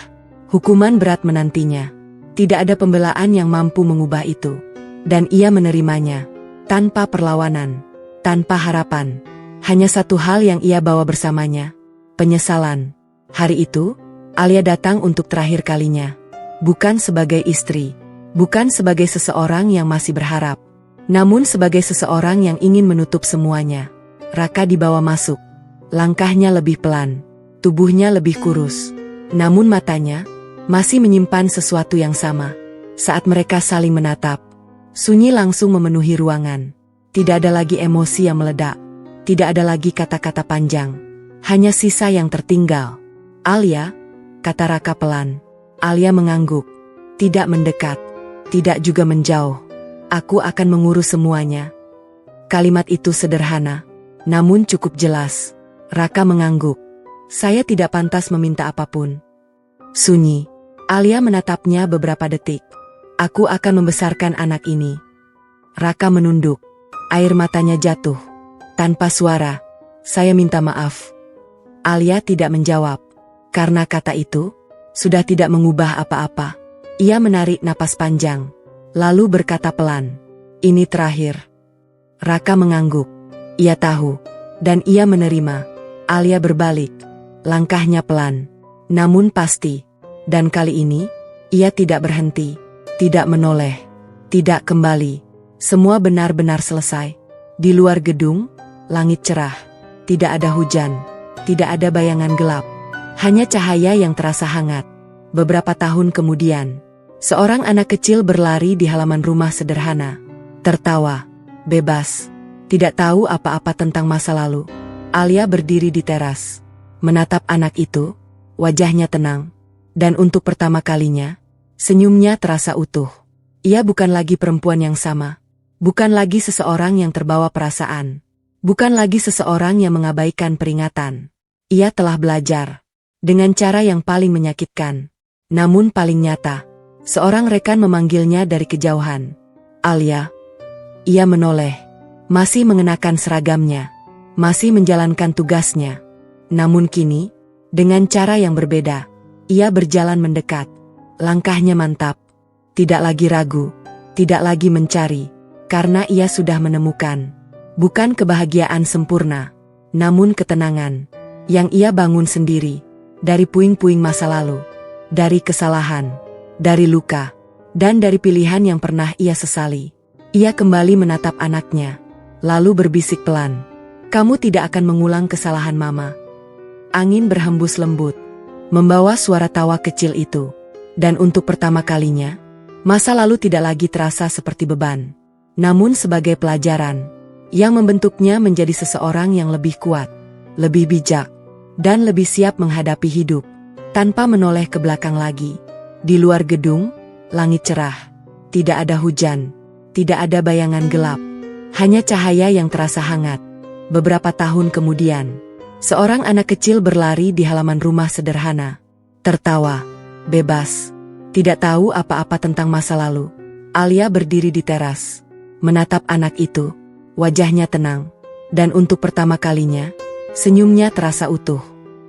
Hukuman berat menantinya. Tidak ada pembelaan yang mampu mengubah itu. Dan ia menerimanya. Tanpa perlawanan. Tanpa harapan. Hanya satu hal yang ia bawa bersamanya. Penyesalan. Hari itu, Alia datang untuk terakhir kalinya. Bukan sebagai istri. Bukan sebagai seseorang yang masih berharap. Namun sebagai seseorang yang ingin menutup semuanya. Raka dibawa masuk. Langkahnya lebih pelan. Tubuhnya lebih kurus. Namun matanya masih menyimpan sesuatu yang sama. Saat mereka saling menatap, sunyi langsung memenuhi ruangan. Tidak ada lagi emosi yang meledak. Tidak ada lagi kata-kata panjang. Hanya sisa yang tertinggal. Alia, kata Raka pelan. Alia mengangguk. Tidak mendekat. Tidak juga menjauh. Aku akan mengurus semuanya. Kalimat itu sederhana, namun cukup jelas. Raka mengangguk. Saya tidak pantas meminta apapun. Sunyi. Alia menatapnya beberapa detik. Aku akan membesarkan anak ini. Raka menunduk. Air matanya jatuh. Tanpa suara. Saya minta maaf. Alia tidak menjawab. Karena kata itu sudah tidak mengubah apa-apa. Ia menarik napas panjang. Lalu berkata pelan. Ini terakhir. Raka mengangguk. Ia tahu. Dan ia menerima. Alia berbalik. Langkahnya pelan. Namun pasti. Dan kali ini, ia tidak berhenti. Tidak menoleh. Tidak kembali. Semua benar-benar selesai. Di luar gedung, langit cerah. Tidak ada hujan, tidak ada bayangan gelap. Hanya cahaya yang terasa hangat. Beberapa tahun kemudian, seorang anak kecil berlari di halaman rumah sederhana. Tertawa, bebas, tidak tahu apa-apa tentang masa lalu. Alia berdiri di teras, menatap anak itu, wajahnya tenang. Dan untuk pertama kalinya, senyumnya terasa utuh. Ia bukan lagi perempuan yang sama. Bukan lagi seseorang yang terbawa perasaan. Bukan lagi seseorang yang mengabaikan peringatan. Ia telah belajar. Dengan cara yang paling menyakitkan. Namun paling nyata. Seorang rekan memanggilnya dari kejauhan. Alia. Ia menoleh. Masih mengenakan seragamnya. Masih menjalankan tugasnya. Namun kini, dengan cara yang berbeda. Ia berjalan mendekat. Langkahnya mantap. Tidak lagi ragu. Tidak lagi mencari. Karena ia sudah menemukan. Bukan kebahagiaan sempurna, namun ketenangan yang ia bangun sendiri dari puing-puing masa lalu, dari kesalahan, dari luka, dan dari pilihan yang pernah ia sesali. Ia kembali menatap anaknya, lalu berbisik pelan, "Kamu tidak akan mengulang kesalahan Mama." Angin berhembus lembut, membawa suara tawa kecil itu, dan untuk pertama kalinya, masa lalu tidak lagi terasa seperti beban, namun sebagai pelajaran yang membentuknya menjadi seseorang yang lebih kuat, lebih bijak, dan lebih siap menghadapi hidup, tanpa menoleh ke belakang lagi. Di luar gedung, langit cerah. Tidak ada hujan, tidak ada bayangan gelap, hanya cahaya yang terasa hangat. Beberapa tahun kemudian, seorang anak kecil berlari di halaman rumah sederhana. Tertawa, bebas, tidak tahu apa-apa tentang masa lalu. Alia berdiri di teras, menatap anak itu. Wajahnya tenang, dan untuk pertama kalinya, senyumnya terasa utuh.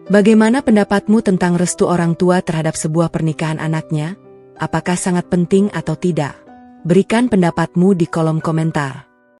Bagaimana pendapatmu tentang restu orang tua terhadap sebuah pernikahan anaknya? Apakah sangat penting atau tidak? Berikan pendapatmu di kolom komentar.